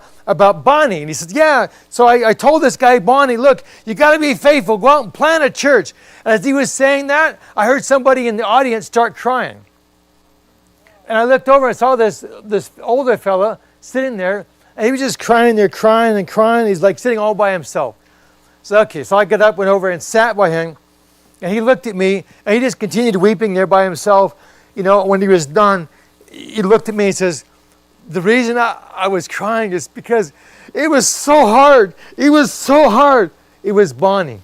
Bonnie. And he said, yeah, so I told this guy, Bonnie, look, you got to be faithful. Go out and plant a church. And as he was saying that, I heard somebody in the audience start crying. And I looked over and saw this older fella sitting there, and he was just crying there, crying and crying. He's like sitting all by himself. So, okay, so I got up, went over and sat by him. And he looked at me, and he just continued weeping there by himself. When he was done, he looked at me and says, the reason I was crying is because it was so hard. It was so hard. It was Bonnie.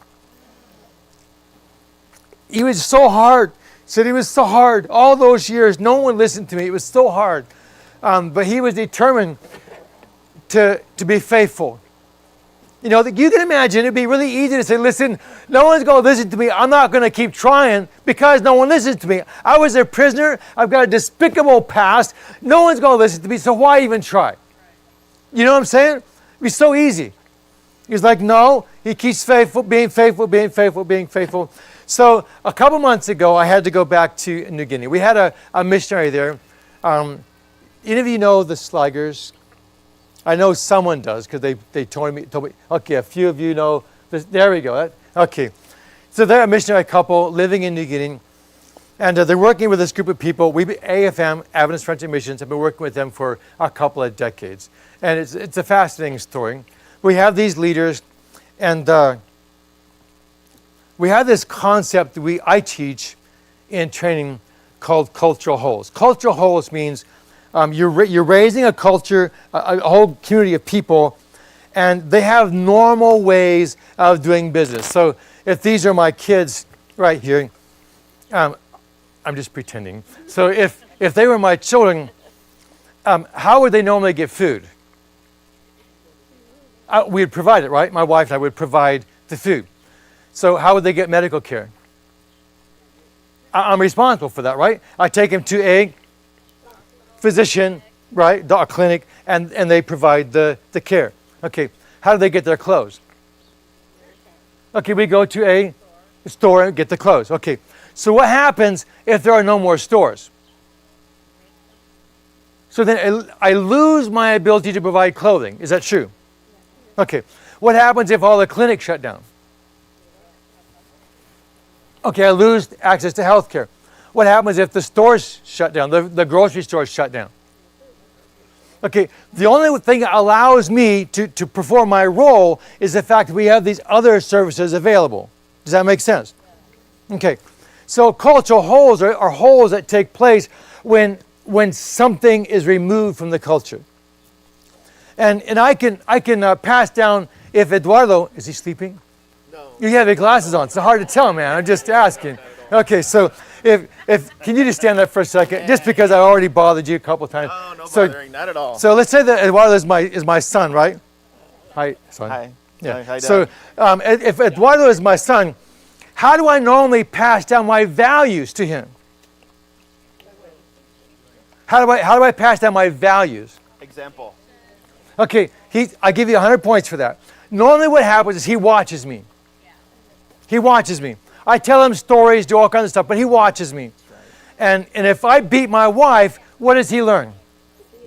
He was so hard. He said it was so hard. All those years, no one listened to me. It was so hard. But he was determined to be faithful. You can imagine it'd be really easy to say, listen, no one's going to listen to me. I'm not going to keep trying because no one listens to me. I was a prisoner. I've got a despicable past. No one's going to listen to me, so why even try? You know what I'm saying? It'd be so easy. He's like, no, he keeps faithful, being faithful, being faithful, being faithful. So a couple months ago, I had to go back to New Guinea. We had a missionary there. Any of you know the Sligers? I know someone does because they told me. Okay, a few of you know. There we go. Okay. So they're a missionary couple living in New Guinea. And they're working with this group of people. AFM, Adventist Friendship Missions, have been working with them for a couple of decades. And it's a fascinating story. We have these leaders, and we have this concept that I teach in training called cultural wholes. Cultural wholes means you're raising a culture, a whole community of people, and they have normal ways of doing business. So if these are my kids right here, I'm just pretending. So if they were my children, how would they normally get food? We'd provide it, right? My wife and I would provide the food. So how would they get medical care? I'm responsible for that, right? I take them to a physician, right, a clinic, and they provide the care. Okay, how do they get their clothes? Okay, we go to a store and get the clothes. Okay, so what happens if there are no more stores? So then I lose my ability to provide clothing. Is that true? Okay. What happens if all the clinics shut down? Okay, I lose access to health care. What happens if the stores shut down, the grocery stores shut down? Okay, the only thing that allows me to perform my role is the fact that we have these other services available. Does that make sense? Okay, so cultural holes are holes that take place when something is removed from the culture. And I can pass down, if Eduardo, is he sleeping? No. You have your glasses on. It's hard to tell, man. I'm just asking. Okay, so if can you just stand up for a second, just because I already bothered you a couple of times. No So, bothering, not at all. so let's say that Eduardo is my son, right? Hi, son. Hi. Yeah. Hi, Dad. So if Eduardo is my son, how do I normally pass down my values to him? How do I pass down my values? Example. Okay, I give you 100 points for that. Normally what happens is he watches me. He watches me. I tell him stories, do all kinds of stuff, but he watches me. And if I beat my wife, what does he learn?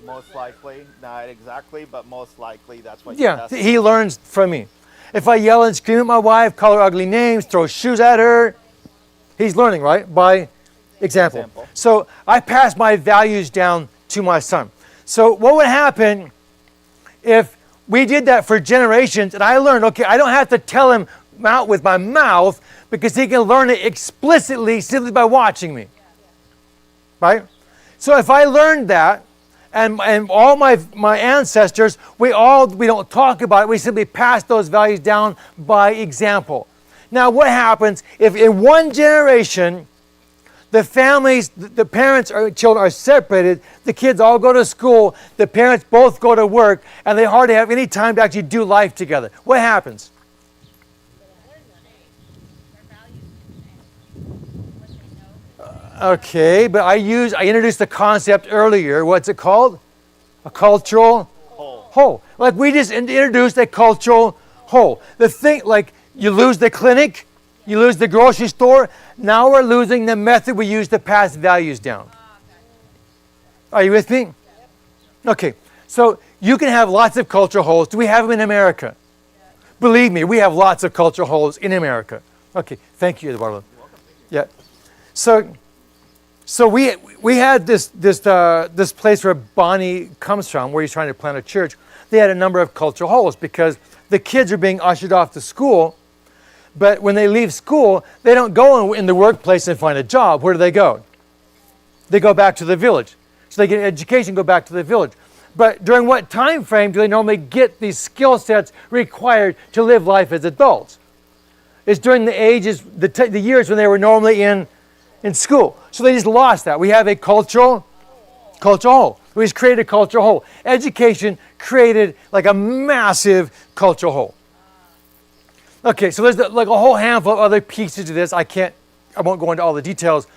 Most likely, not exactly, but most likely that's what Yeah, you he learns from me. If I yell and scream at my wife, call her ugly names, throw shoes at her, he's learning, right? By example. So I pass my values down to my son. So what would happen if we did that for generations and I learned, okay, I don't have to tell him out with my mouth because he can learn it explicitly simply by watching me. Right? So if I learned that, and all my ancestors, we don't talk about it, we simply pass those values down by example. Now what happens if in one generation the families, the parents or children are separated, the kids all go to school, the parents both go to work, and they hardly have any time to actually do life together? What happens? Okay, but I introduced the concept earlier. What's it called? A cultural whole. Like we just introduced a cultural whole. The thing, like you lose the clinic, you lose the grocery store. Now we're losing the method we use to pass values down. Are you with me? Okay, so you can have lots of cultural holes. Do we have them in America? Believe me, we have lots of cultural holes in America. Okay, thank you, Eduardo. Yeah. So we had this place where Bonnie comes from, where he's trying to plant a church. They had a number of cultural holes because the kids are being ushered off to school, but when they leave school, they don't go in the workplace and find a job. Where do they go? They go back to the village. So they get education, go back to the village. But during what time frame do they normally get these skill sets required to live life as adults? It's during the ages, the years when they were normally in school. So they just lost that. We have a cultural hole. We just created a cultural hole. Education created like a massive cultural hole. Okay, so there's like a whole handful of other pieces to this. I won't go into all the details,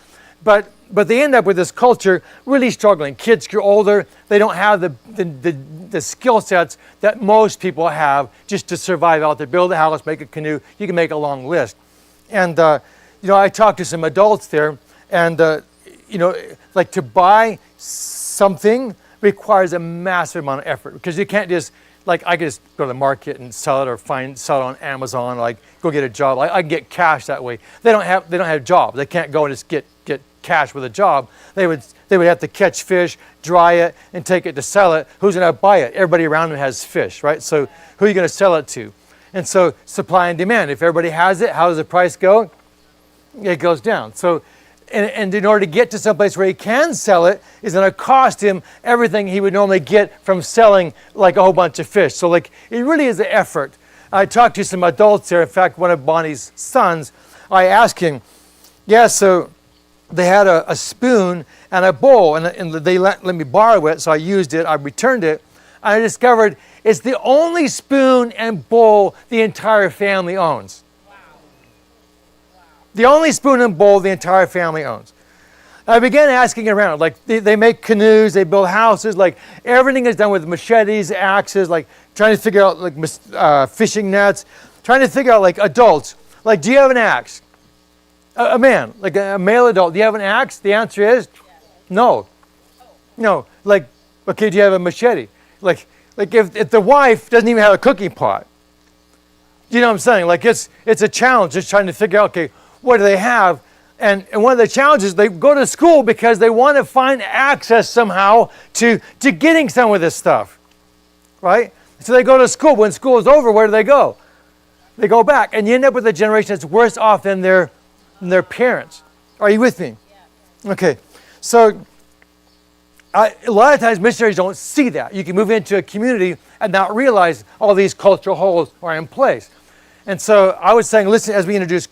but they end up with this culture really struggling. Kids grow older. They don't have the skill sets that most people have just to survive out there. Build a house, make a canoe. You can make a long list. And I talked to some adults there, and like to buy something requires a massive amount of effort because you can't just I could just go to the market and sell it or sell it on Amazon, or go get a job. I can get cash that way. They don't have jobs. They can't go and just get cash with a job. They would have to catch fish, dry it, and take it to sell it. Who's going to buy it? Everybody around them has fish, right? So who are you going to sell it to? And so supply and demand. If everybody has it, how does the price go? It goes down. So, and in order to get to some place where he can sell it, is going to cost him everything he would normally get from selling like a whole bunch of fish. So it really is an effort. I talked to some adults there. In fact, one of Bonnie's sons, I asked him, so they had a spoon and a bowl, and they let me borrow it, so I used it, I returned it, and I discovered it's the only spoon and bowl the entire family owns. The only spoon and bowl the entire family owns. I began asking around, they make canoes, they build houses, everything is done with machetes, axes, trying to figure out fishing nets, trying to figure out adults, do you have an axe? A man, a male adult, do you have an axe? The answer is no. No, Okay, do you have a machete? Like if the wife doesn't even have a cooking pot, you know what I'm saying? Like it's a challenge just trying to figure out, okay, what do they have? And one of the challenges, they go to school because they want to find access somehow to getting some of this stuff, right? So they go to school. When school is over, where do they go? They go back, and you end up with a generation that's worse off than their parents. Are you with me? Yeah. Okay, so a lot of times missionaries don't see that. You can move into a community and not realize all these cultural holes are in place. And so I was saying, listen, as we introduce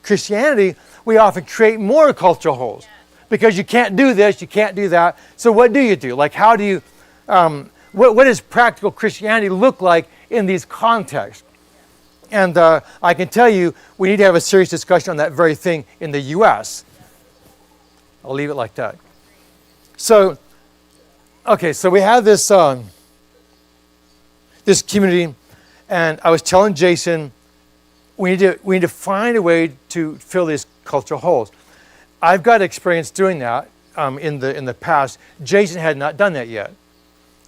Christianity, we often create more cultural holes because you can't do this, you can't do that. So what do you do? Like how do you, what does practical Christianity look like in these contexts? And I can tell you, we need to have a serious discussion on that very thing in the U.S. I'll leave it like that. So, okay, so we have this this community, and I was telling Jason, we need to find a way to fill these cultural holes. I've got experience doing that in the past. Jason had not done that yet.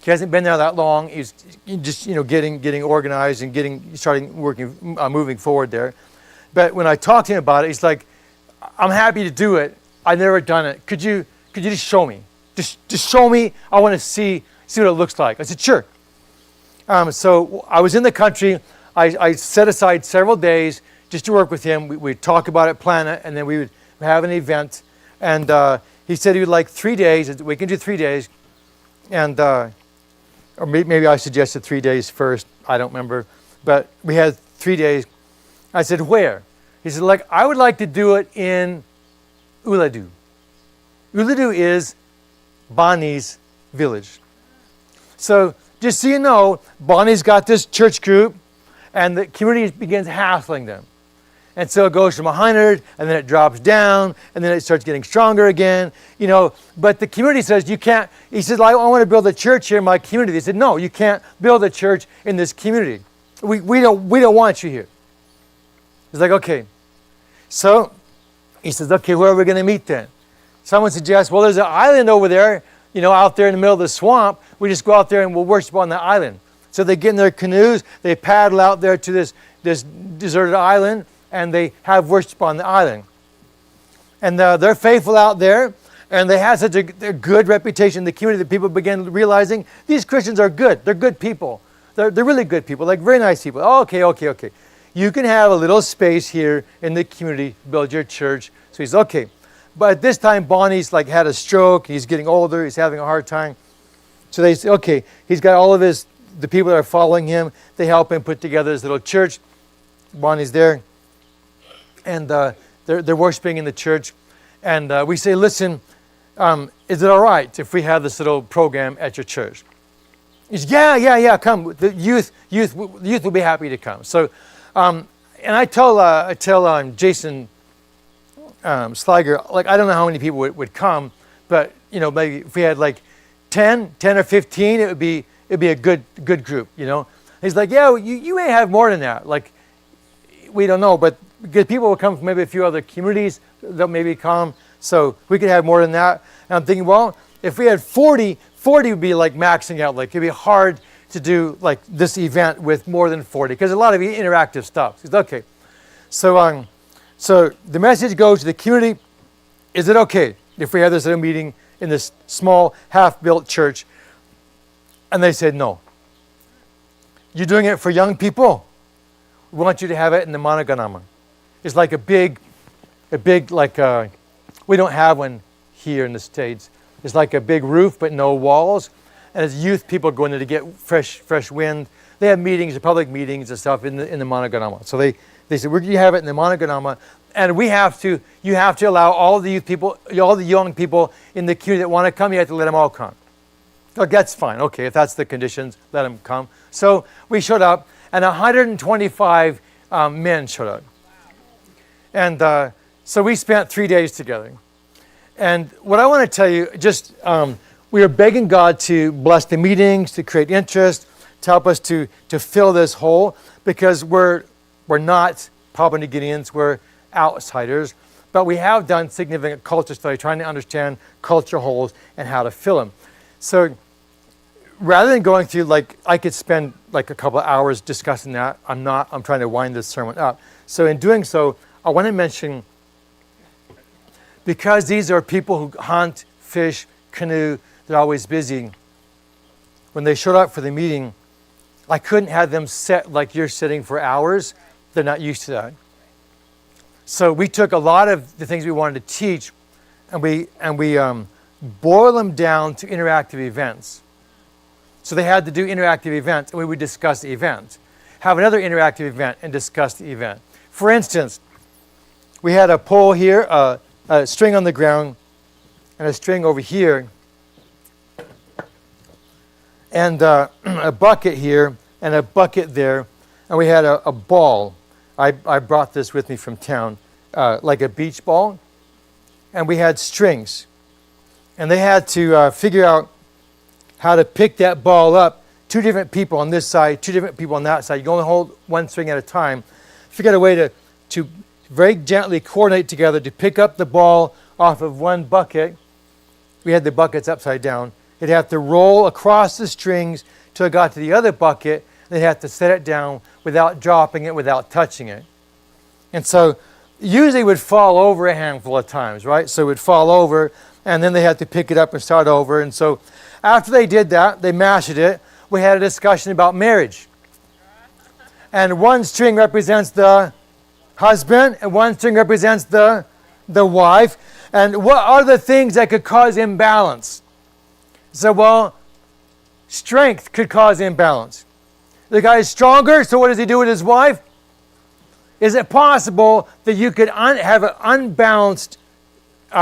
He hasn't been there that long. He's just getting organized and starting working, moving forward there. But when I talked to him about it, he's like, "I'm happy to do it. I've never done it. Could you just show me? Just show me. I want to see what it looks like." I said, "Sure." So I was in the country. I set aside several days just to work with him. We'd talk about it, plan it, and then we would have an event. And he said he would like 3 days. We can do 3 days. And or maybe I suggested 3 days first. I don't remember. But we had 3 days. I said, where? He said, I would like to do it in Uladu. Uladu is Bonnie's village. So just so you know, Bonnie's got this church group, and the community begins hassling them. And so it goes from 100, and then it drops down, and then it starts getting stronger again, But the community says, you can't. He says, I want to build a church here in my community. They said, no, you can't build a church in this community. We don't want you here. He's like, okay. So he says, okay, where are we going to meet then? Someone suggests, well, there's an island over there, out there in the middle of the swamp. We just go out there and we'll worship on the island. So they get in their canoes, they paddle out there to this deserted island, and they have worship on the island. And they're faithful out there, and they have such a good reputation in the community that people begin realizing these Christians are good. They're good people. They're really good people, very nice people. Oh, okay. You can have a little space here in the community, build your church. So he's okay. But at this time, Bonnie's had a stroke. He's getting older. He's having a hard time. So they say, okay, he's got all of the people that are following him. They help him put together his little church. Bonnie's there. And they're worshiping in the church. And we say, listen, is it all right if we have this little program at your church? He says, yeah, come. The youth will be happy to come. So, and I tell Jason Sliger, I don't know how many people would come, but maybe if we had 10 or 15, it'd be a good group. He's like, yeah, you may have more than that. We don't know, but because people will come from maybe a few other communities, they'll maybe come. So we could have more than that. And I'm thinking, well, if we had 40 would be maxing out. It'd be hard to do this event with more than 40 because a lot of interactive stuff. He's okay. So so the message goes to the community: is it okay if we have this little meeting in this small half-built church? And they said no. You're doing it for young people. We want you to have it in the Managanama. It's a big we don't have one here in the States. It's like a big roof but no walls. And as youth people go in there to get fresh wind, they have meetings, public meetings and stuff in the Managanama. So they said, we're going to have it in the Managanama, and you have to allow all the youth people, all the young people in the community that want to come, you have to let them all come. Oh, that's fine. Okay, if that's the conditions, let them come. So we showed up, and 125 men showed up. And so we spent 3 days together. And what I want to tell you, we are begging God to bless the meetings, to create interest, to help us to fill this hole, because we're not Papua New Guineans, we're outsiders, but we have done significant culture study, trying to understand culture holes and how to fill them. So rather than going through, like, I could spend like a couple of hours discussing that. I'm trying to wind this sermon up. So in doing so, I want to mention, because these are people who hunt, fish, canoe, they're always busy. When they showed up for the meeting, I couldn't have them sit like you're sitting for hours. They're not used to that. So we took a lot of the things we wanted to teach, and we boiled them down to interactive events. So they had to do interactive events, and we would discuss the event. Have another interactive event and discuss the event. For instance, we had a pole here, a string on the ground, and a string over here, and a bucket here, and a bucket there, and we had a ball. I brought this with me from town, like a beach ball, and we had strings. And they had to figure out how to pick that ball up. 2 different people on this side, 2 different people on that side. You can only hold one string at a time. Figure out a way to very gently coordinate together to pick up the ball off of one bucket. We had the buckets upside down. They'd have to roll across the strings till it got to the other bucket. They'd have to set it down without dropping it, without touching it. And so usually it would fall over a handful of times, right? So it would fall over, and then they had to pick it up and start over. And so after they did that, they mastered it. We had a discussion about marriage. And one string represents the husband, and one string represents the wife. And what are the things that could cause imbalance? So, well, strength could cause imbalance. The guy is stronger, so what does he do with his wife? Is it possible that you could have an unbalanced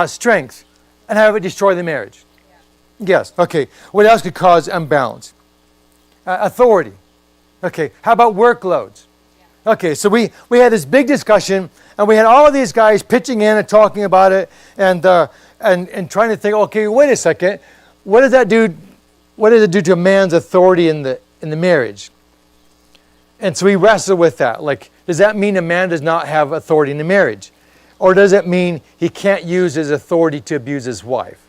strength and have it destroy the marriage? Yes. Okay. What else could cause imbalance? Authority. Okay. How about workloads? Okay. So we had this big discussion, and we had all of these guys pitching in and talking about it, and trying to think. Okay, wait a second. What does that do? What does it do to a man's authority in the marriage? And so we wrestled with that. Like, does that mean a man does not have authority in the marriage? Or does it mean he can't use his authority to abuse his wife?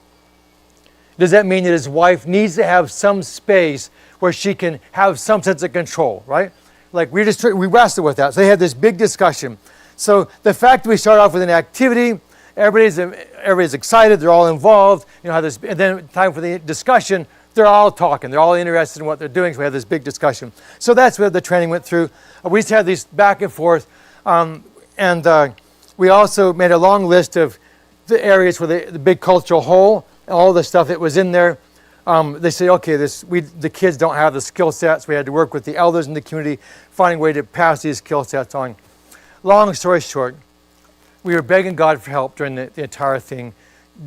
Does that mean that his wife needs to have some space where she can have some sense of control, right? Like, we wrestled with that. So they had this big discussion. So the fact that we start off with an activity, everybody's excited, they're all involved, and then time for the discussion, they're all talking, they're all interested in what they're doing, so we had this big discussion. So that's what the training went through. We just had these back and forth, and we also made a long list of the areas where the big cultural hole, and all the stuff that was in there. They say, okay, the kids don't have the skill sets. We had to work with the elders in the community, finding a way to pass these skill sets on. Long story short, we were begging God for help during the entire thing.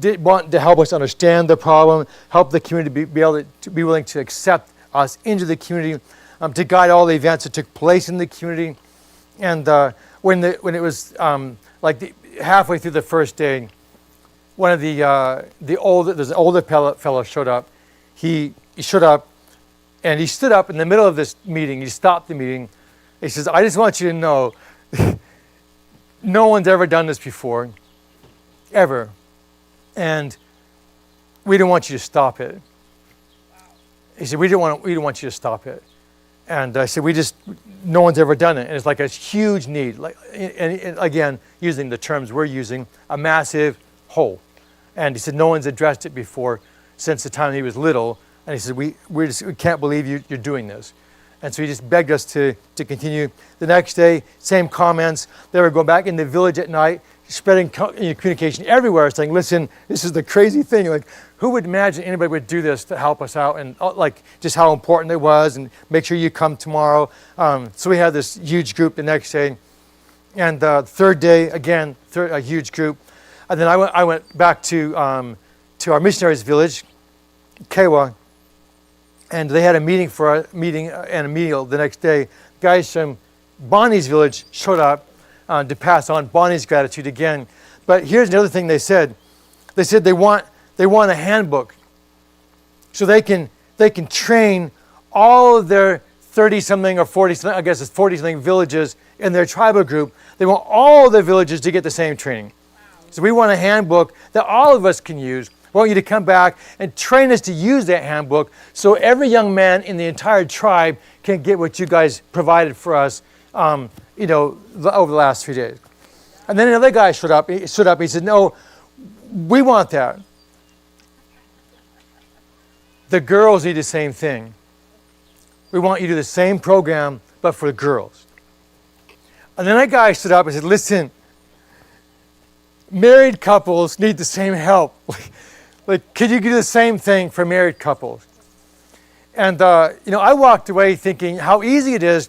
Did want to help us understand the problem, help the community be willing to accept us into the community, to guide all the events that took place in the community. And when it was halfway through the first day, one of there's an older fellow showed up. He showed up, and he stood up in the middle of this meeting. He stopped the meeting. He says, "I just want you to know, no one's ever done this before, ever. And we don't want you to stop it." He said, we don't want you to stop it. And I said, no one's ever done it. And it's like a huge need. And again, using the terms we're using, a massive hole. And he said, no one's addressed it before since the time he was little. And he said, we can't believe you're doing this. And so he just begged us to continue. The next day, same comments. They were going back in the village at night, spreading communication everywhere, saying, listen, this is the crazy thing. Like, who would imagine anybody would do this to help us out? And just how important it was, and make sure you come tomorrow. So we had this huge group the next day. And third day, again, a huge group. And then I went back to our missionaries village, Kewa, and they had a meeting and a meal the next day. Guys from Bonnie's village showed up to pass on Bonnie's gratitude again. But here's another thing they said. They said they want a handbook so they can train all of their 30-something or 40-something, I guess it's 40-something villages in their tribal group. They want all the villages to get the same training. Wow. So we want a handbook that all of us can use. We want you to come back and train us to use that handbook so every young man in the entire tribe can get what you guys provided for us, over the last 3 days. And then another guy stood up. He said, no, we want that. The girls need the same thing. We want you to do the same program, but for the girls. And then that guy stood up and said, listen, married couples need the same help. Like, could you do the same thing for married couples? And, I walked away thinking how easy it is.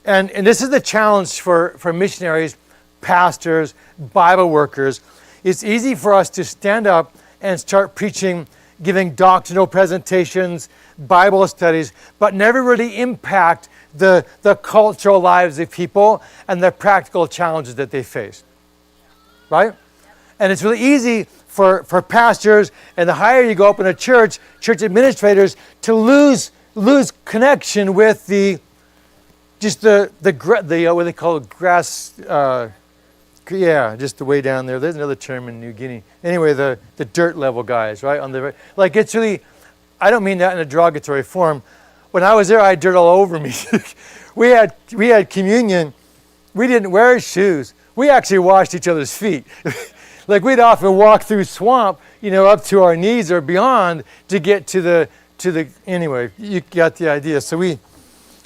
And this is the challenge for missionaries, pastors, Bible workers. It's easy for us to stand up and start preaching, giving doctrinal presentations, Bible studies, but never really impact the cultural lives of people and the practical challenges that they face. Right? And it's really easy for pastors, and the higher you go up in a church administrators, to lose connection with the what they call grass, just the way down there. There's another term in New Guinea. Anyway, the dirt level guys, right? It's really, I don't mean that in a derogatory form. When I was there, I had dirt all over me. we had communion. We didn't wear shoes. We actually washed each other's feet. Like we'd often walk through swamp, up to our knees or beyond to get to the anyway, you got the idea. So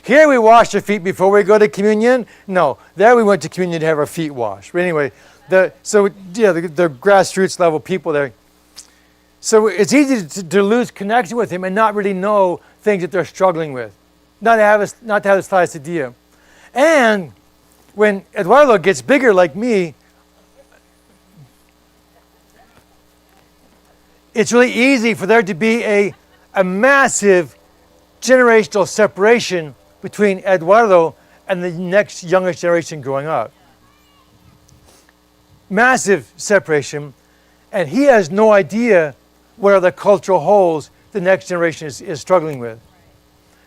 here we wash our feet before we go to communion. No, there we went to communion to have our feet washed. But anyway, the grassroots level people there. So it's easy to lose connection with him and not really know things that they're struggling with, not to have the slightest idea. And when Eduardo gets bigger like me, it's really easy for there to be a massive generational separation between Eduardo and the next youngest generation growing up. Massive separation, and he has no idea what are the cultural holes the next generation is struggling with.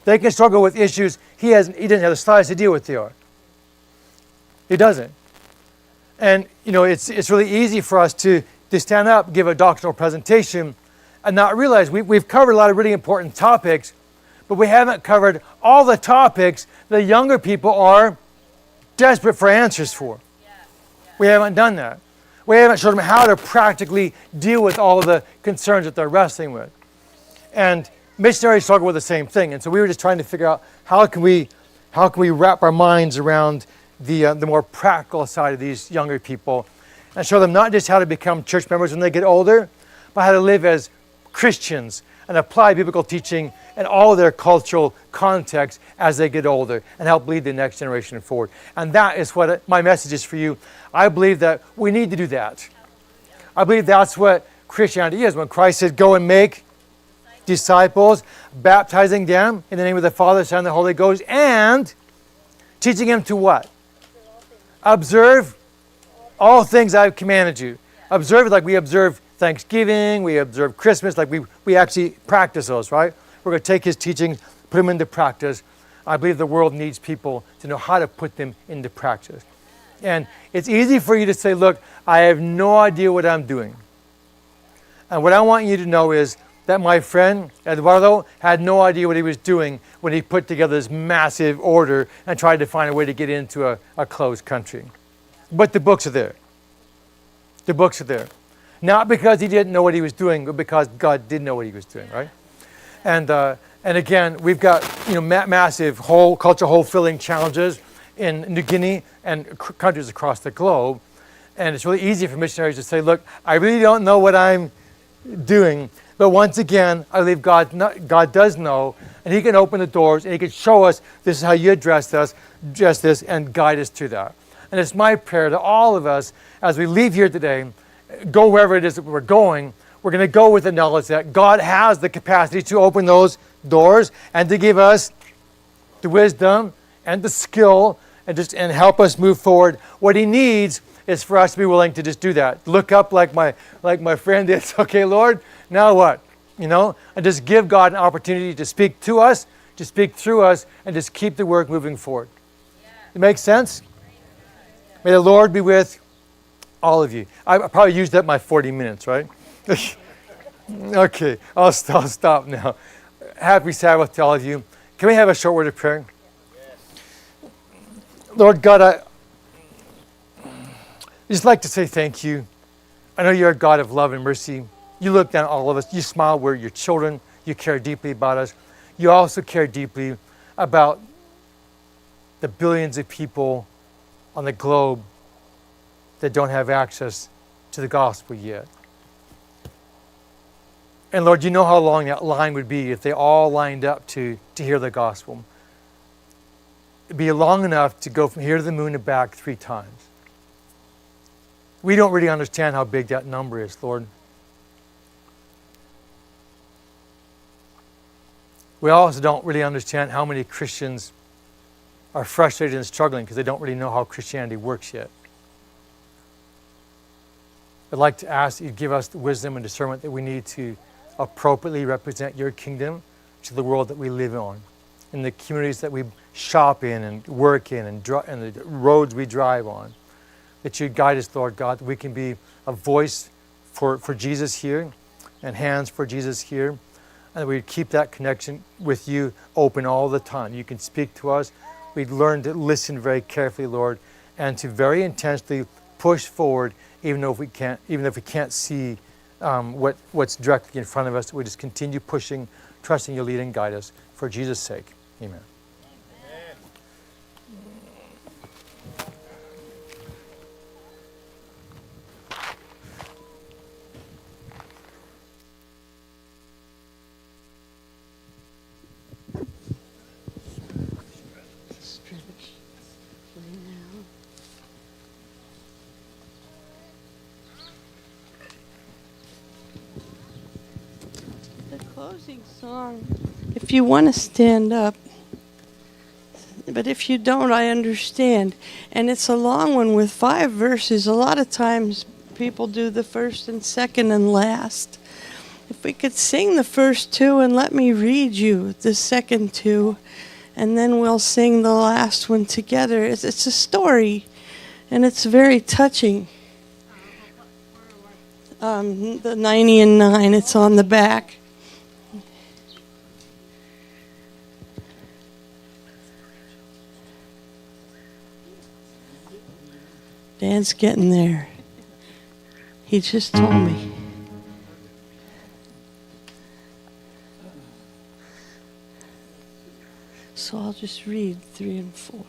They can struggle with issues he doesn't have the slightest idea what they are. He doesn't. And it's really easy for us to stand up, give a doctrinal presentation, and not realize we've covered a lot of really important topics, but we haven't covered all the topics the younger people are desperate for answers for. We haven't done that. We haven't showed them how to practically deal with all of the concerns that they're wrestling with. And missionaries struggle with the same thing. And so we were just trying to figure out how can we wrap our minds around the more practical side of these younger people and show them not just how to become church members when they get older, but how to live as Christians and apply biblical teaching in all their cultural contexts as they get older and help lead the next generation forward. And that is what my message is for you. I believe that we need to do that. I believe that's what Christianity is. When Christ said, go and make disciples, baptizing them in the name of the Father, Son, and the Holy Ghost, and teaching them to what? Observe all things I've commanded you. Observe it like we observe Thanksgiving, we observe Christmas, like we actually practice those, right? We're going to take his teachings, put them into practice. I believe the world needs people to know how to put them into practice. And it's easy for you to say, look, I have no idea what I'm doing. And what I want you to know is that my friend Eduardo had no idea what he was doing when he put together this massive order and tried to find a way to get into a closed country. But the books are there. The books are there. Not because he didn't know what he was doing, but because God did know what he was doing, right? And again, we've got massive cultural hole-filling challenges in New Guinea and countries across the globe. And it's really easy for missionaries to say, look, I really don't know what I'm doing. But once again, I believe God does know, and he can open the doors, and he can show us this is how you address this, and guide us to that. And it's my prayer to all of us as we leave here today, go wherever it is that we're going, we're going to go with the knowledge that God has the capacity to open those doors and to give us the wisdom and the skill and help us move forward. What he needs is for us to be willing to just do that. Look up like my friend did. Okay, Lord, now what? And just give God an opportunity to speak to us, to speak through us, and just keep the work moving forward. It makes sense? May the Lord be with all of you. I probably used up my 40 minutes, right? Okay, I'll stop now. Happy Sabbath to all of you. Can we have a short word of prayer? Lord God, I just like to say thank you. I know you're a God of love and mercy. You look down on all of us. You smile. We're your children. You care deeply about us. You also care deeply about the billions of people on the globe that don't have access to the gospel yet. And Lord, you know how long that line would be if they all lined up to hear the gospel. It'd be long enough to go from here to the moon and back 3 times. We don't really understand how big that number is, Lord. We also don't really understand how many Christians are frustrated and struggling because they don't really know how Christianity works yet. I'd like to ask that you give us the wisdom and discernment that we need to appropriately represent your kingdom to the world that we live on, in the communities that we shop in and work in and the roads we drive on. That you guide us, Lord God, that we can be a voice for Jesus here and hands for Jesus here, and that we keep that connection with you open all the time. You can speak to us. We'd learn to listen very carefully, Lord, and to very intensely push forward, even if we can't see what's directly in front of us. We just continue pushing, trusting you lead and guide us. For Jesus' sake, amen. Closing song. If you want to stand up, but if you don't, I understand. And it's a long one with 5 verses. A lot of times people do the first and second and last. If we could sing the first 2 and let me read you the second 2, and then we'll sing the last one together. It's a story, and it's very touching. The 90 and 9, it's on the back. Dan's getting there. He just told me. So I'll just read 3 and 4.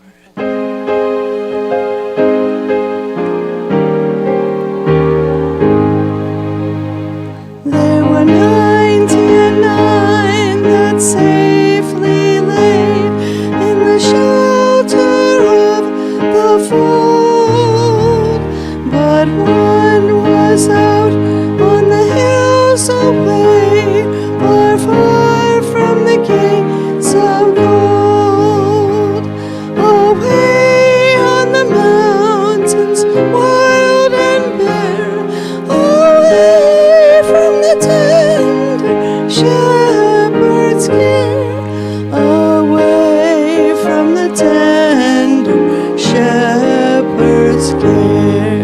There were 99 that safely lay in the shelter of the fold, but one was out on the hills away, far, far from the gates of gold, away on the mountains, wild and bare, away from the tender shepherd's care, away from the tender shepherd's care.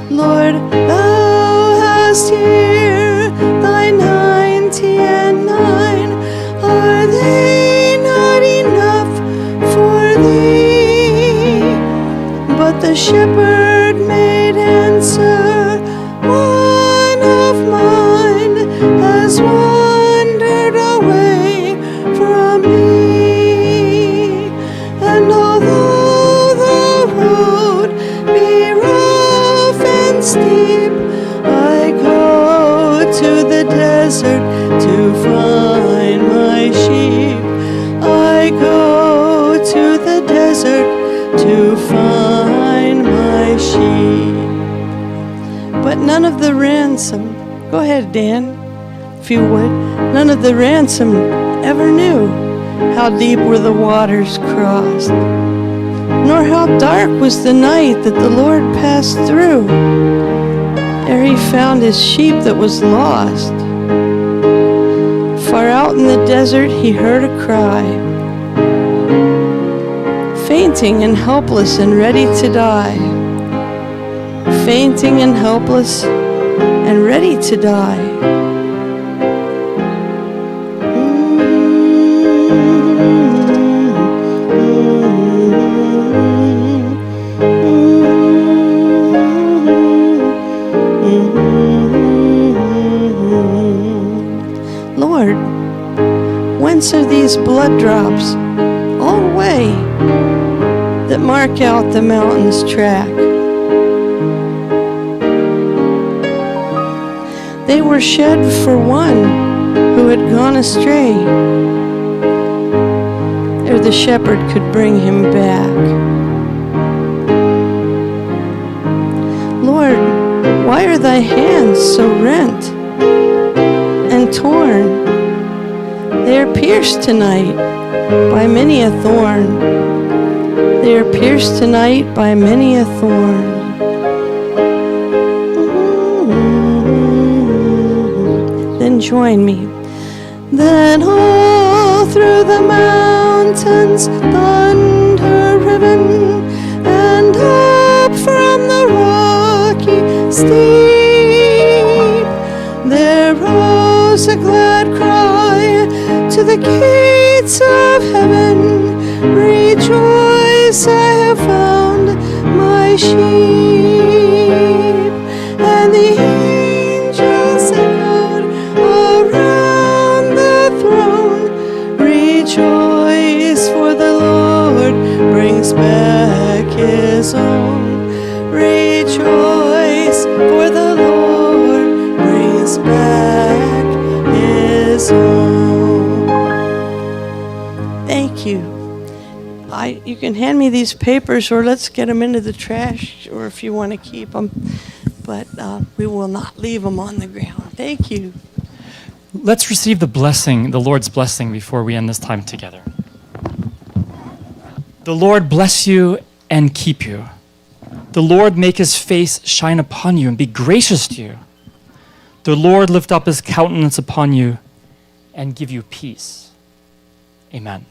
Lord, thou hast here thy 90 and 9. Are they not enough for thee? But the shepherd made answer, one of mine has wandered away from me. And although the road be rough and steep, I go to the desert to find my sheep. I go to the desert to find my sheep. But none of the ransom, go ahead, Dan, if you would, none of the ransom ever knew how deep were the waters crossed, nor how dark was the night that the Lord passed through, ere he found his sheep that was lost. Far out in the desert he heard a cry, fainting and helpless and ready to die, fainting and helpless and ready to die. Lord, whence are these blood drops all away that mark out the mountain's track? They were shed for one who had gone astray, ere the shepherd could bring him back. Lord, why are thy hands so rent and torn? They are pierced tonight by many a thorn. They are pierced tonight by many a thorn. Then join me. Then all through the mountains, thunder riven, and up from the rocky steep, there rose a glad cry to the gates of heaven. Rejoice, I have found my sheep. And the angels echoed around the throne. Rejoice, for the Lord brings back his own. Rejoice, for the Lord brings back his own. Thank you. You can hand me these papers, or let's get them into the trash, or if you want to keep them. But we will not leave them on the ground. Thank you. Let's receive the blessing, the Lord's blessing, before we end this time together. The Lord bless you and keep you. The Lord make his face shine upon you and be gracious to you. The Lord lift up his countenance upon you and give you peace. Amen.